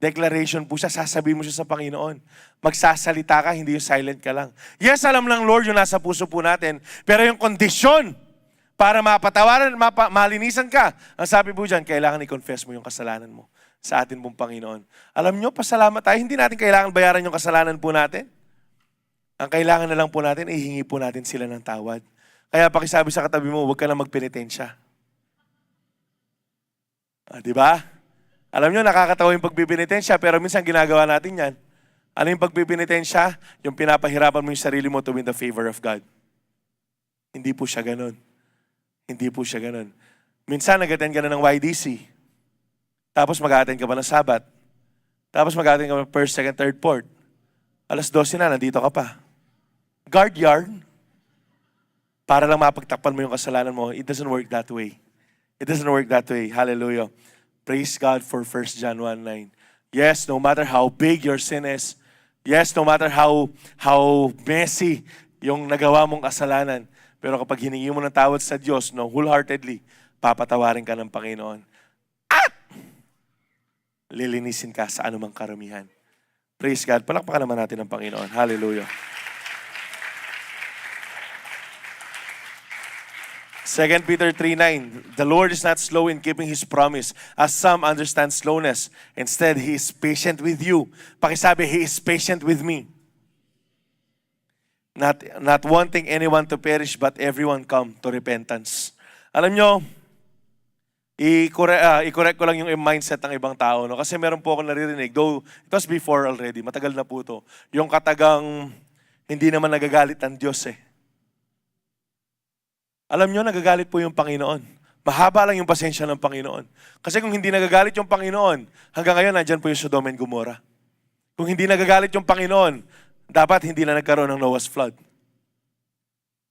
[SPEAKER 1] Declaration po siya, sasabihin mo siya sa Panginoon. Magsasalita ka, hindi yung silent ka lang. Yes, alam ng Lord yung nasa puso po natin, pero yung kondisyon para mapatawaran, malinisan ka, ang sabi po dyan, kailangan i-confess mo yung kasalanan mo sa atin pong Panginoon. Alam nyo, pasalamat tayo, hindi natin kailangan bayaran yung kasalanan po natin. Ang kailangan na lang po natin, ihingi po natin sila ng tawad. Kaya pakisabi sa katabi mo, huwag ka na magpenitensya. Di ba? Alam nyo, nakakatawa yung pagbibinitensya, pero minsan ginagawa natin yan. Ano yung pagbibinitensya? Yung pinapahirapan mo yung sarili mo to win the favor of God. Hindi po siya ganun. Hindi po siya ganun. Minsan, nag-attend ka na ng YDC. Tapos mag-attend ka pa ng Sabat. Tapos mag-attend ka pa ng first, second, third, fourth. Alas 12 na, nandito ka pa. Guard yarn. Para lang mapagtakpan mo yung kasalanan mo. It doesn't work that way. It doesn't work that way. Hallelujah. Praise God for 1 John 1:9. Yes, no matter how big your sin is. Yes, no matter how messy yung nagawa mong kasalanan. Pero kapag hiningi mo ng tawad sa Diyos, no, wholeheartedly, papatawarin ka ng Panginoon. At lilinisin ka sa anumang karumihan. Praise God. Palakpakan naman natin ang Panginoon. Hallelujah. 2 Peter 3:9, the Lord is not slow in keeping His promise, as some understand slowness. Instead, He is patient with you. Pakisabi, He is patient with me. Not wanting anyone to perish, but everyone come to repentance. Alam nyo, i-correct ko lang yung mindset ng ibang tao. No? Kasi meron po ako naririnig, though it was before already, matagal na po to. Yung katagang hindi naman nagagalit ang Diyos eh. Alam nyo, nagagalit po yung Panginoon. Mahaba lang yung pasensya ng Panginoon. Kasi kung hindi nagagalit yung Panginoon, hanggang ngayon nandyan po yung Sodom and Gomorrah. Kung hindi nagagalit yung Panginoon, dapat hindi na nagkaroon ng Noah's flood.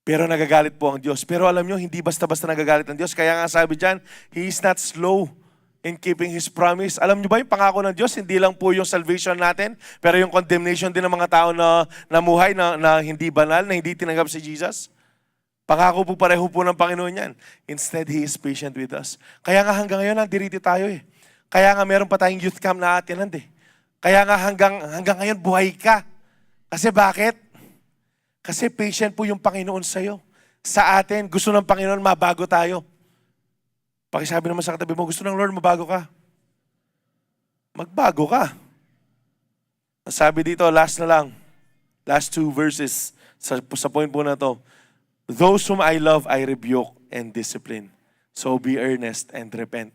[SPEAKER 1] Pero nagagalit po ang Diyos. Pero alam nyo, hindi basta-basta nagagalit ang Diyos. Kaya nga sabi dyan, He is not slow in keeping His promise. Alam nyo ba yung pangako ng Diyos, hindi lang po yung salvation natin, pero yung condemnation din ng mga tao na namuhay, na hindi banal, na hindi tinanggap si Jesus. Pangako po pareho po ng Panginoon yan. Instead, He is patient with us. Kaya nga hanggang ngayon, nandirito tayo eh. Kaya nga meron pa tayong youth camp na atinan eh. Kaya nga hanggang ngayon, buhay ka. Kasi bakit? Kasi patient po yung Panginoon sa'yo. Sa atin, gusto ng Panginoon, mabago tayo. Pakisabi naman sa katabi mo, gusto ng Lord, mabago ka. Magbago ka. Sabi dito, last na lang. Last 2 verses sa point po na to. Those whom I love, I rebuke and discipline. So be earnest and repent.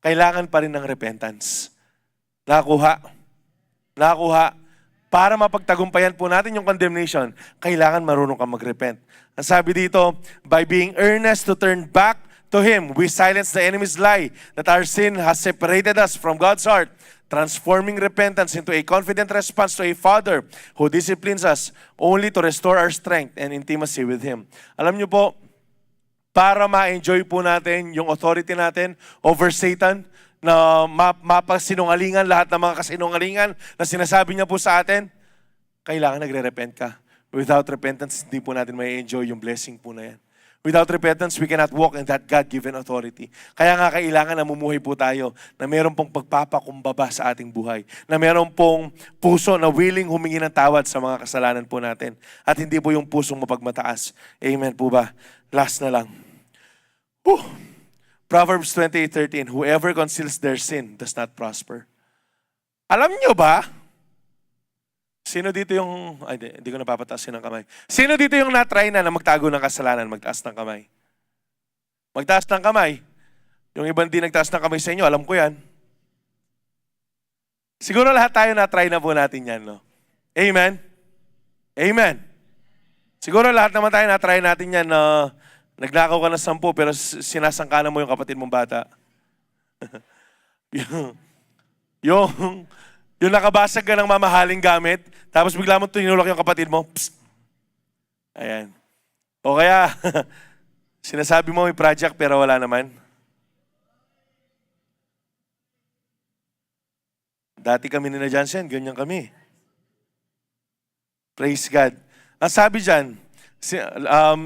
[SPEAKER 1] Kailangan pa rin ng repentance. Nakuha. Para mapagtagumpayan po natin yung condemnation, kailangan marunong ka mag-repent. Ang sabi dito, by being earnest to turn back to Him, we silence the enemy's lie that our sin has separated us from God's heart, transforming repentance into a confident response to a Father who disciplines us only to restore our strength and intimacy with Him. Alam niyo po, para ma-enjoy po natin yung authority natin over Satan, na mapasinungalingan lahat ng mga kasinungalingan na sinasabi niya po sa atin, kailangan nagre-repent ka. Without repentance, hindi po natin may enjoy yung blessing po na yan. Without repentance, we cannot walk in that God-given authority. Kaya nga kailangan namumuhay po tayo na meron pong pagpapakumbaba sa ating buhay. Na meron pong puso na willing humingi ng tawad sa mga kasalanan po natin. At hindi po yung pusong mapagmataas. Amen po ba? Last na lang. Proverbs 28:13, whoever conceals their sin does not prosper. Alam nyo ba? Sino dito yung, hindi ko napapatasin ng kamay. Sino dito yung na-try na magtago ng kasalanan, magtaas ng kamay? Magtaas ng kamay. Yung ibang di nagtaas ng kamay sa inyo, alam ko yan. Siguro lahat tayo na-try na po natin yan, no? Amen? Amen. Siguro lahat naman tayo na-try natin yan na nagnakaw ka ng 10 pero sinasangkalan mo yung kapatid mong bata. yung nakabasag ka ng mamahaling gamit, tapos bigla mo tinulak yung kapatid mo, psst. Ayan. O kaya, sinasabi mo may project pero wala naman. Dati kami ni na Jansen, ganyan kami. Praise God. Ang sabi dyan,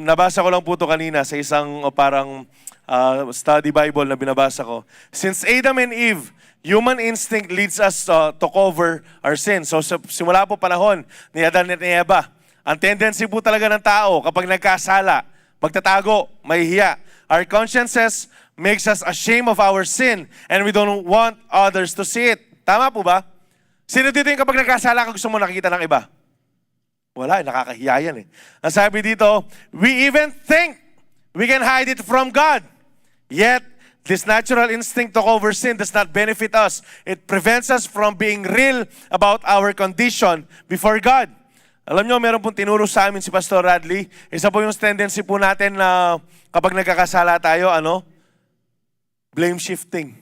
[SPEAKER 1] nabasa ko lang po ito kanina sa isang parang study Bible na binabasa ko. Since Adam and Eve, human instinct leads us to cover our sin. So simula po panahon ni Adan at ni Eva, ang tendency po talaga ng tao kapag nagkasala, magtatago, mahihiya. Our consciences makes us ashamed of our sin and we don't want others to see it. Tama po ba? Sino dito yung kapag nagkasala ka gusto mo nakikita ng iba? Wala, nakakahiya yan eh. Ang sabi dito, we even think we can hide it from God. Yet, this natural instinct to cover sin does not benefit us. It prevents us from being real about our condition before God. Alam nyo, meron pong tinuro sa amin si Pastor Radley. Isa po yung tendency po natin na kapag nagkakasala tayo, blame shifting.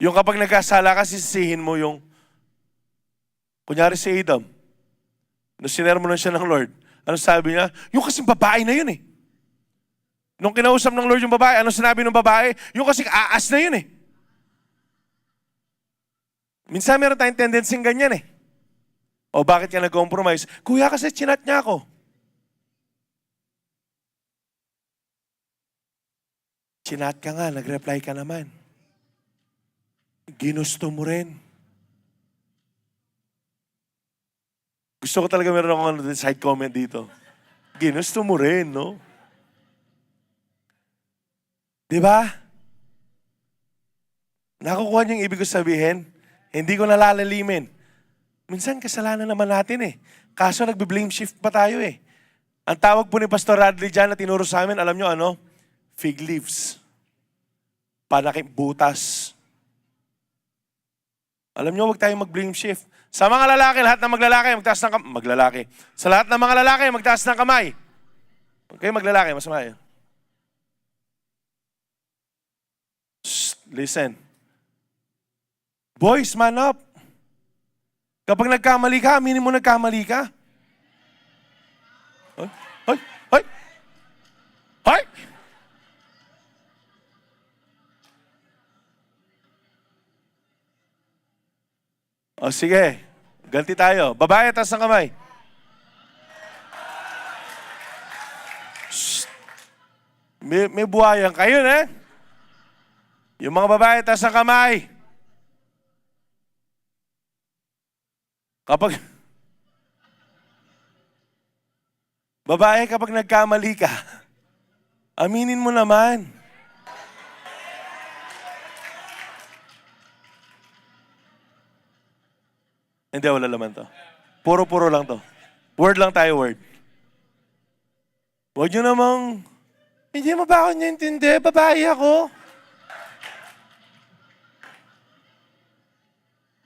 [SPEAKER 1] Yung kapag nagkasala ka, sisihin mo yung, kunyari si Adam, nung sinermo na siya ng Lord, ano sabi niya? Yung kasing babae na yun eh. Nung kinausap ng Lord yung babae, ano sinabi ng babae? Yung kasing aas na yun eh. Minsan meron tayong tendency ganyan eh. O bakit ka nag-compromise? Kuya, kasi chinat niya ako. Chinat ka nga, nag-reply ka naman. Ginusto mo rin. Gusto ko talaga meron akong side comment dito. Ginusto mo rin, no? Di ba? Nakukuha niyo yung ibig ko sabihin? Hindi ko nalalalimin. Minsan kasalanan naman natin eh. Kaso nagbe-blame shift pa tayo eh. Ang tawag po ni Pastor Radley dyan na tinuro sa amin, alam nyo ano? Fig leaves. Butas. Alam nyo, huwag tayong mag-blame shift. Sa mga lalaki, lahat ng maglalaki, magtaas ng kamay. Maglalaki. Sa lahat ng mga lalaki, magtaas ng kamay. Okay, maglalaki, masama yun. Shh, listen. Boys, man up. Kapag nagkamali ka, aminin mo nagkamali ka. Hoy, hoy, hoy. Hoy! O sige, ganti tayo. Babae, taas ng kamay. Shh. May buhayan kayo, eh? Yung mga babae, taas ng kamay. Babae, kapag nagkamali ka, aminin mo naman. Hindi, wala naman to. Puro-puro lang to. Word lang tayo, word. Huwag nyo namang, hindi mo ba ako nintindi? Babae ako.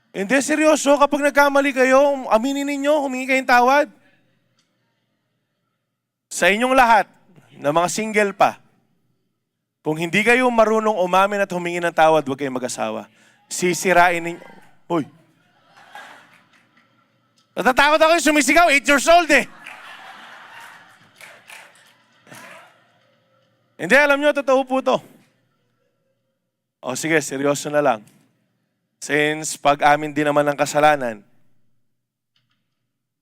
[SPEAKER 1] Hindi, seryoso. Kapag nagkamali kayo, aminin ninyo, humingi kayong tawad. Sa inyong lahat, na mga single pa, kung hindi kayo marunong umamin at humingi ng tawad, huwag kayong mag-asawa. Sisirain ninyo. Hoy. Natatakot ako yung sumisigaw, 8 years old eh. Hindi, alam nyo, totoo po to. O sige, seryoso na lang. Since pag-amin din naman ng kasalanan,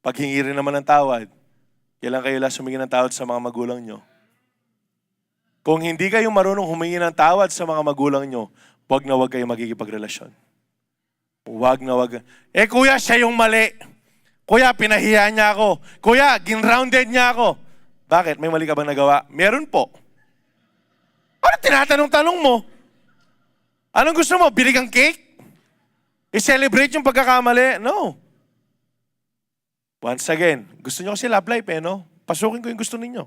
[SPEAKER 1] paghingi rin naman ng tawad, kailan kayo lang humingi ng tawad sa mga magulang nyo? Kung hindi kayo marunong humingi ng tawad sa mga magulang nyo, huwag na huwag kayo magkikipagrelasyon. Huwag na huwag. Eh kuya, siya yung mali. Kuya, pinahiya niya ako. Kuya, ginrounded niya ako. Bakit? May mali ka bang nagawa? Meron po. Ano tinatanong-tanong mo? Anong gusto mo? Bili kang cake? I-celebrate yung pagkakamali? No. Once again, gusto nyo kasi love life eh, no? Pasukin ko yung gusto ninyo.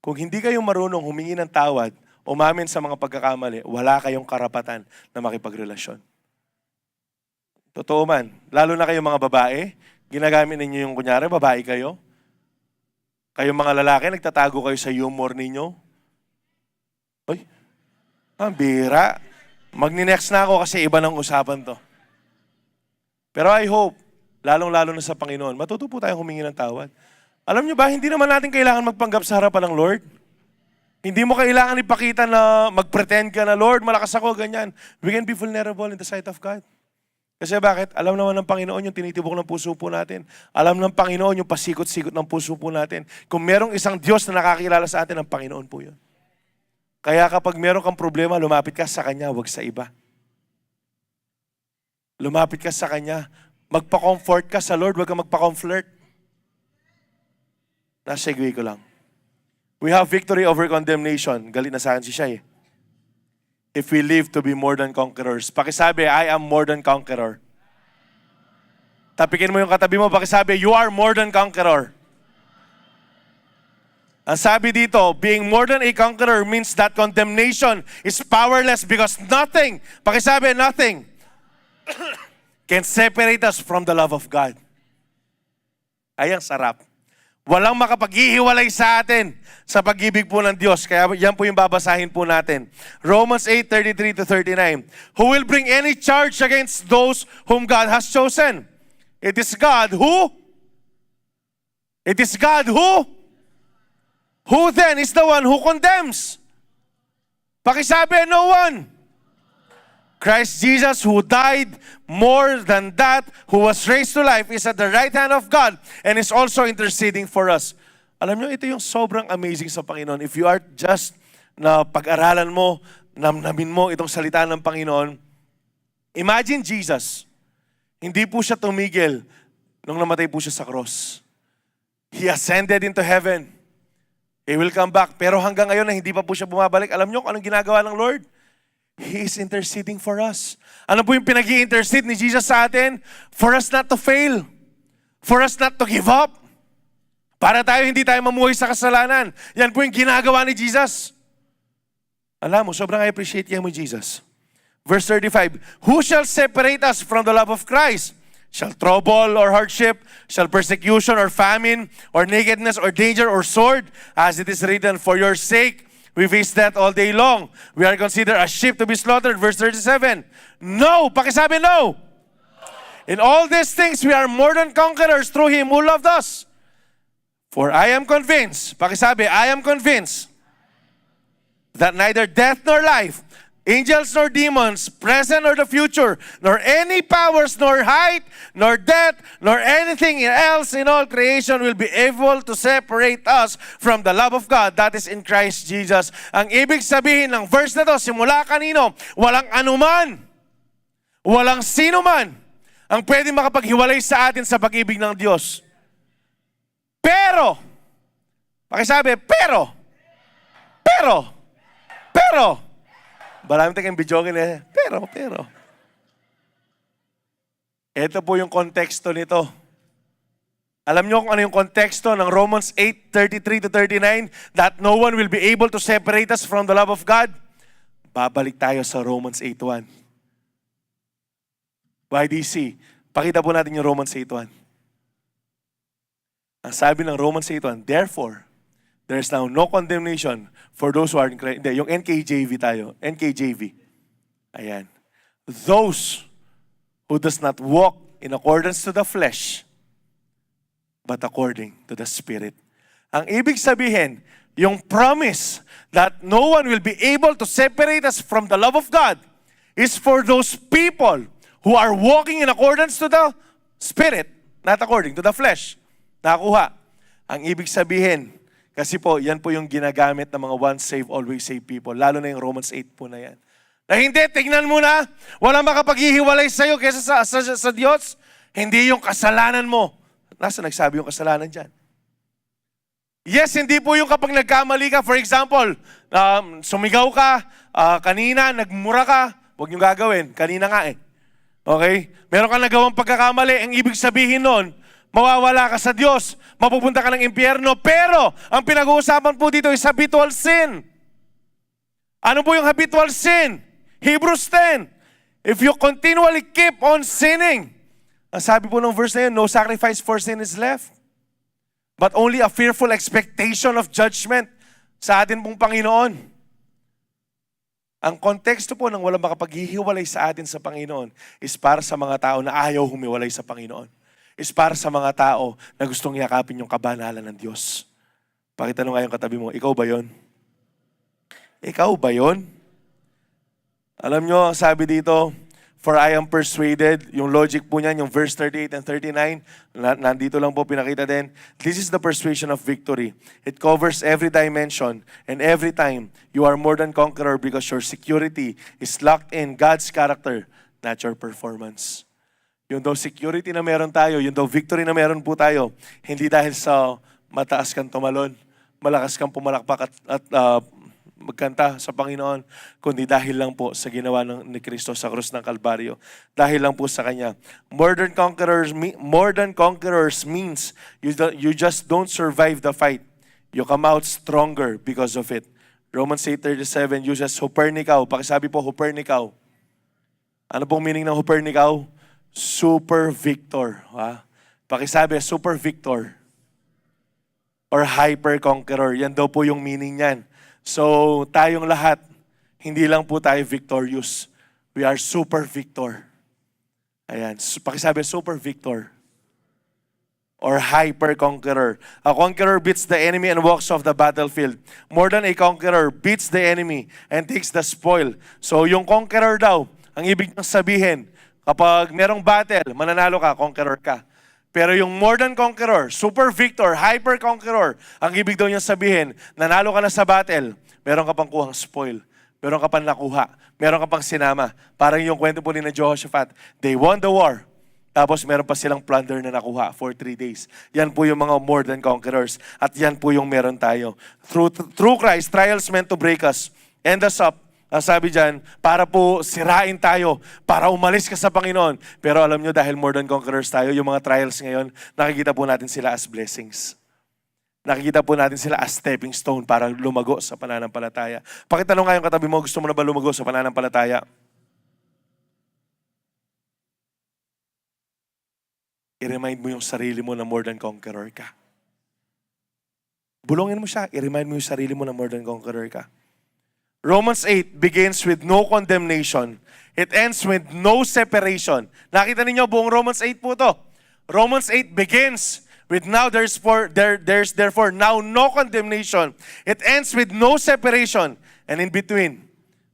[SPEAKER 1] Kung hindi kayo marunong humingi ng tawad, umamin sa mga pagkakamali, wala kayong karapatan na makipagrelasyon. Totoo man. Lalo na kayong mga babae, ginagamit ninyo yung kunyari, babae kayo. Kayong mga lalaki, nagtatago kayo sa humor ninyo. Uy, ang bira. Magni-next na ako kasi iba ng usapan to. Pero I hope, lalong-lalo na sa Panginoon, matuto po tayong humingi ng tawad. Alam nyo ba, hindi naman natin kailangan magpanggap sa harapan ng Lord. Hindi mo kailangan ipakita na mag-pretend ka na, Lord, malakas ako, ganyan. We can be vulnerable in the sight of God. Kasi bakit? Alam naman ng Panginoon yung tinitibok ng puso po natin. Alam ng Panginoon yung pasikot-sikot ng puso po natin. Kung merong isang Diyos na nakakilala sa atin, ang Panginoon po yun. Kaya kapag meron kang problema, lumapit ka sa Kanya, huwag sa iba. Lumapit ka sa Kanya. Magpa-comfort ka sa Lord, huwag ka magpa-comflirt. Nasegue ko lang. We have victory over condemnation. Galit na sa akin si Shai. If we live to be more than conquerors. Pakisabi, I am more than conqueror. Tapikin mo yung katabi mo, pakisabi, you are more than conqueror. Ang sabi dito, being more than a conqueror means that condemnation is powerless because nothing, pakisabi, nothing, can separate us from the love of God. Ay, ang sarap. Walang makapaghihiwalay sa atin sa pag-ibig po ng Diyos. Kaya yan po yung babasahin po natin. Romans 8:33-39. Who will bring any charge against those whom God has chosen? It is God who? It is God who? Who then is the one who condemns? Pakisabi, no one. Christ Jesus, who died, more than that, who was raised to life, is at the right hand of God and is also interceding for us. Alam nyo, ito yung sobrang amazing sa Panginoon. If you are just na pag-aralan mo, namnamin mo itong salita ng Panginoon, imagine Jesus, hindi po siya tumigil nung namatay po siya sa cross. He ascended into heaven. He will come back. Pero hanggang ngayon na hindi pa po siya bumabalik, alam nyo kung anong ginagawa ng Lord? He is interceding for us. Ano po yung pinag-i-intercede ni Jesus sa atin? For us not to fail. For us not to give up. Para hindi tayo mamuhay sa kasalanan. Yan po yung ginagawa ni Jesus. Alam mo, sobrang I-appreciate yan mo, Jesus. Verse 35, who shall separate us from the love of Christ? Shall trouble or hardship, shall persecution or famine, or nakedness or danger or sword? As it is written, for your sake, we face that all day long. We are considered a sheep to be slaughtered. Verse 37. No! Pakisabi no! In all these things, we are more than conquerors through Him who loved us. For I am convinced, pakisabi, I am convinced, that neither death nor life, angels nor demons, present or the future, nor any powers, nor height, nor depth, nor anything else in all creation will be able to separate us from the love of God that is in Christ Jesus. Ang ibig sabihin ng verse na to, simula kanino, walang anuman, walang sino man ang pwede makapaghiwalay sa atin sa pag-ibig ng Diyos. Pero, pakisabi, pero, maraming tayong bidyogin pero. Ito po yung konteksto nito. Alam nyo kung ano yung konteksto ng Romans 8:33 to 39? That no one will be able to separate us from the love of God? Babalik tayo sa Romans 8:1. YDC, pakita po natin yung Romans 8:1. Ang sabi ng Romans 8:1, therefore, there is now no condemnation for those who are in Christ. Hindi, yung NKJV tayo. NKJV. Ayan. Those who does not walk in accordance to the flesh, but according to the Spirit. Ang ibig sabihin, yung promise that no one will be able to separate us from the love of God is for those people who are walking in accordance to the Spirit, not according to the flesh. Nakuha. Ang ibig sabihin, kasi po, yan po yung ginagamit ng mga once saved, always saved people. Lalo na yung Romans 8 po na yan. Na hindi, tingnan mo na, walang makapaghihiwalay sa'yo kaysa sa Diyos. Hindi yung kasalanan mo. Nasa nagsabi yung kasalanan dyan? Yes, hindi po yung kapag nagkamali ka. For example, sumigaw ka, kanina, nagmura ka, huwag niyong gagawin. Kanina nga eh. Okay? Meron ka nagawang pagkakamali. Ang ibig sabihin nun, mawawala ka sa Diyos, mapupunta ka ng impyerno. Pero, ang pinag-uusapan po dito is habitual sin. Ano po yung habitual sin? Hebrews 10. If you continually keep on sinning, ang sabi po ng verse na yun, no sacrifice for sin is left, but only a fearful expectation of judgment sa atin pong Panginoon. Ang konteksto po ng walang makapaghihiwalay sa atin sa Panginoon is para sa mga tao na ayaw humiwalay sa Panginoon. Is para sa mga tao na gustong yakapin yung kabanalan ng Diyos. Pakitanong nga yung katabi mo, ikaw ba yon? Ikaw ba yon? Alam nyo, ang sabi dito, for I am persuaded, yung logic po niyan, yung verse 38 and 39, nandito lang po pinakita din. This is the persuasion of victory. It covers every dimension and every time you are more than conqueror because your security is locked in God's character, not your performance. Yung daw security na meron tayo, yung daw victory na meron po tayo, hindi dahil sa mataas kang tumalon, malakas kang pumalakpak at magkanta sa Panginoon, kundi dahil lang po sa ginawa ni Kristo sa krus ng Kalbaryo. Dahil lang po sa Kanya. More than conquerors means you just don't survive the fight. You come out stronger because of it. Romans 8:37 uses hupernikao. Pakisabi po, hupernikao. Ano pong meaning ng hupernikao? Super victor. Ha? Pakisabi, super victor. Or hyper conqueror. Yan daw po yung meaning niyan. So, tayong lahat, hindi lang po tayo victorious. We are super victor. Ayan. Pakisabi, super victor. Or hyper conqueror. A conqueror beats the enemy and walks off the battlefield. More than a conqueror beats the enemy and takes the spoil. So, yung conqueror daw, ang ibig niyang sabihin, kapag merong battle, mananalo ka, conqueror ka. Pero yung more than conqueror, super victor, hyper conqueror, ang ibig daw niyang sabihin, nanalo ka na sa battle, meron ka pang kuhang spoil. Meron ka pang nakuha. Meron ka pang sinama. Parang yung kwento po ni na Jehoshaphat. They won the war. Tapos meron pa silang plunder na nakuha for 3 days. Yan po yung mga more than conquerors. At yan po yung meron tayo. Through Christ, trials meant to break us. End us up. Ang sabi dyan, para po sirain tayo, para umalis ka sa Panginoon. Pero alam nyo, dahil more than conquerors tayo, yung mga trials ngayon, nakikita po natin sila as blessings. Nakikita po natin sila as stepping stone para lumago sa pananampalataya. Pakitanong nga yung katabi mo, gusto mo na ba lumago sa pananampalataya? I-remind mo yung sarili mo na more than conqueror ka. Bulongin mo siya, i-remind mo yung sarili mo na more than conqueror ka. Romans 8 begins with no condemnation. It ends with no separation. Nakita ninyo, buong Romans 8 po to. Romans 8 begins with now there's therefore now no condemnation. It ends with no separation. And in between,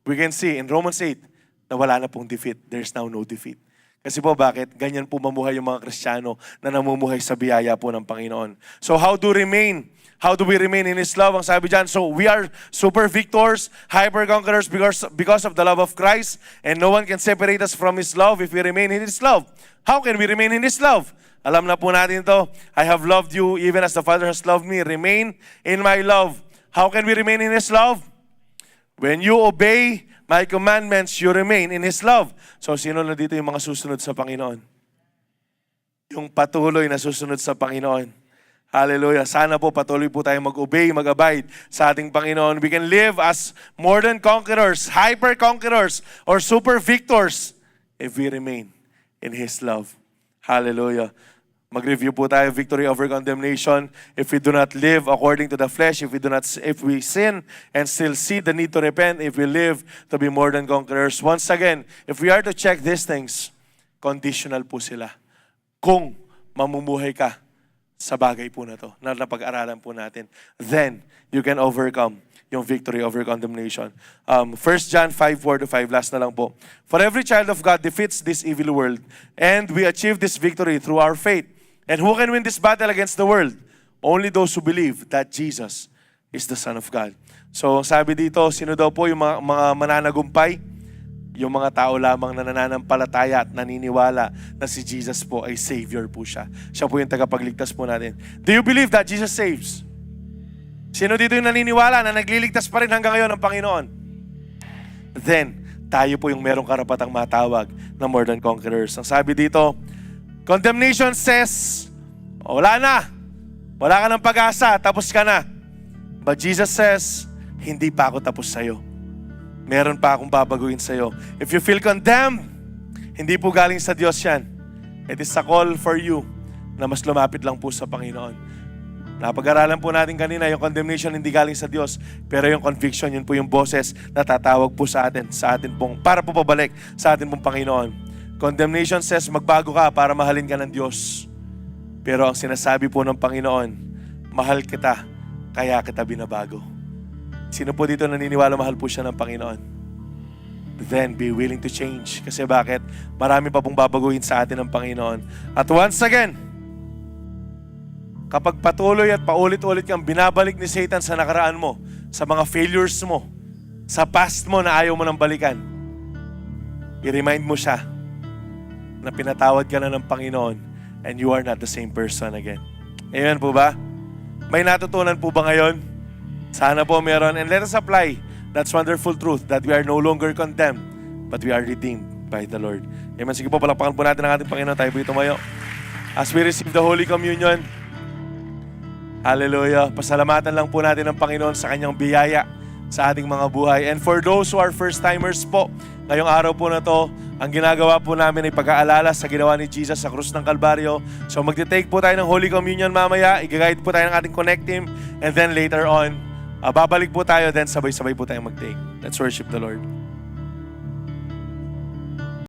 [SPEAKER 1] we can see in Romans 8 na wala na pong defeat. There's now no defeat. Kasi po bakit? Ganyan po mamuhay yung mga Kristiyano na namumuhay sa biyaya po ng Panginoon. So how do we remain in His love? Ang sabi dyan, so we are super victors, hyper conquerors because of the love of Christ, and no one can separate us from His love if we remain in His love. How can we remain in His love? Alam na po natin to. I have loved you even as the Father has loved me. Remain in my love. How can we remain in His love? When you obey my commandments, you remain in His love. So sino na dito yung mga susunod sa Panginoon? Yung patuloy na susunod sa Panginoon. Hallelujah. Sana po patuloy po tayong mag-obey, mag-abide sa ating Panginoon. We can live as more than conquerors, hyper conquerors, or super victors if we remain in His love. Hallelujah. Mag-review po tayo, victory over condemnation. If we do not live according to the flesh, if we sin and still see the need to repent, if we live to be more than conquerors. Once again, if we are to check these things, conditional po sila. Kung mamumuhay ka sa bagay po na to, na napag-aralan po natin, then you can overcome yung victory over condemnation. 1 John 5:4-5, last na lang po. For every child of God defeats this evil world, and we achieve this victory through our faith. And who can win this battle against the world? Only those who believe that Jesus is the Son of God. So sabi dito, sino daw po yung mga mananagumpay? Yung mga tao lamang na nananampalataya at naniniwala na si Jesus po ay Savior po siya. Siya po yung tagapagligtas po natin. Do you believe that Jesus saves? Sino dito yung naniniwala na nagliligtas pa rin hanggang ngayon ng Panginoon? Then, tayo po yung merong karapatang matawag na more than conquerors. Ang sabi dito, condemnation says, wala na. Wala ka ng pag-asa, tapos ka na. But Jesus says, hindi pa ako tapos sa'yo. Meron pa akong babaguhin sa'yo. If you feel condemned, hindi po galing sa Diyos yan. It is a call for you na mas lumapit lang po sa Panginoon. Napag-aralan po natin kanina, yung condemnation hindi galing sa Diyos, pero yung conviction, yun po yung boses na tatawag po sa atin pong, para po pabalik sa atin pong Panginoon. Condemnation says, magbago ka para mahalin ka ng Diyos. Pero ang sinasabi po ng Panginoon, mahal kita, kaya kita binabago. Sino po dito naniniwala mahal po siya ng Panginoon? Then be willing to change. Kasi bakit? Marami pa pong babaguhin sa atin ng Panginoon. At once again, kapag patuloy at paulit-ulit kang binabalik ni Satan sa nakaraan mo, sa mga failures mo, sa past mo na ayaw mo nang balikan, i-remind mo siya na pinatawad ka na ng Panginoon and you are not the same person again. Amen po ba? May natutunan po ba ngayon? Sana po meron. And let us apply that wonderful truth that we are no longer condemned, but we are redeemed by the Lord. Amen. Sige po, palakpakan po natin ang ating Panginoon. Tayo po tumayo. As we receive the Holy Communion, hallelujah. Pasalamatan lang po natin ang Panginoon sa kanyang biyaya sa ating mga buhay. And for those who are first-timers po, ngayong araw po na to, ang ginagawa po namin ay pag-aalala sa ginawa ni Jesus sa krus ng Kalbaryo. So magte-take po tayo ng Holy Communion mamaya, i-guide po tayo ng ating Connect team, and then later on, babalik po tayo, then sabay-sabay po tayong mag-take. Let's worship the Lord.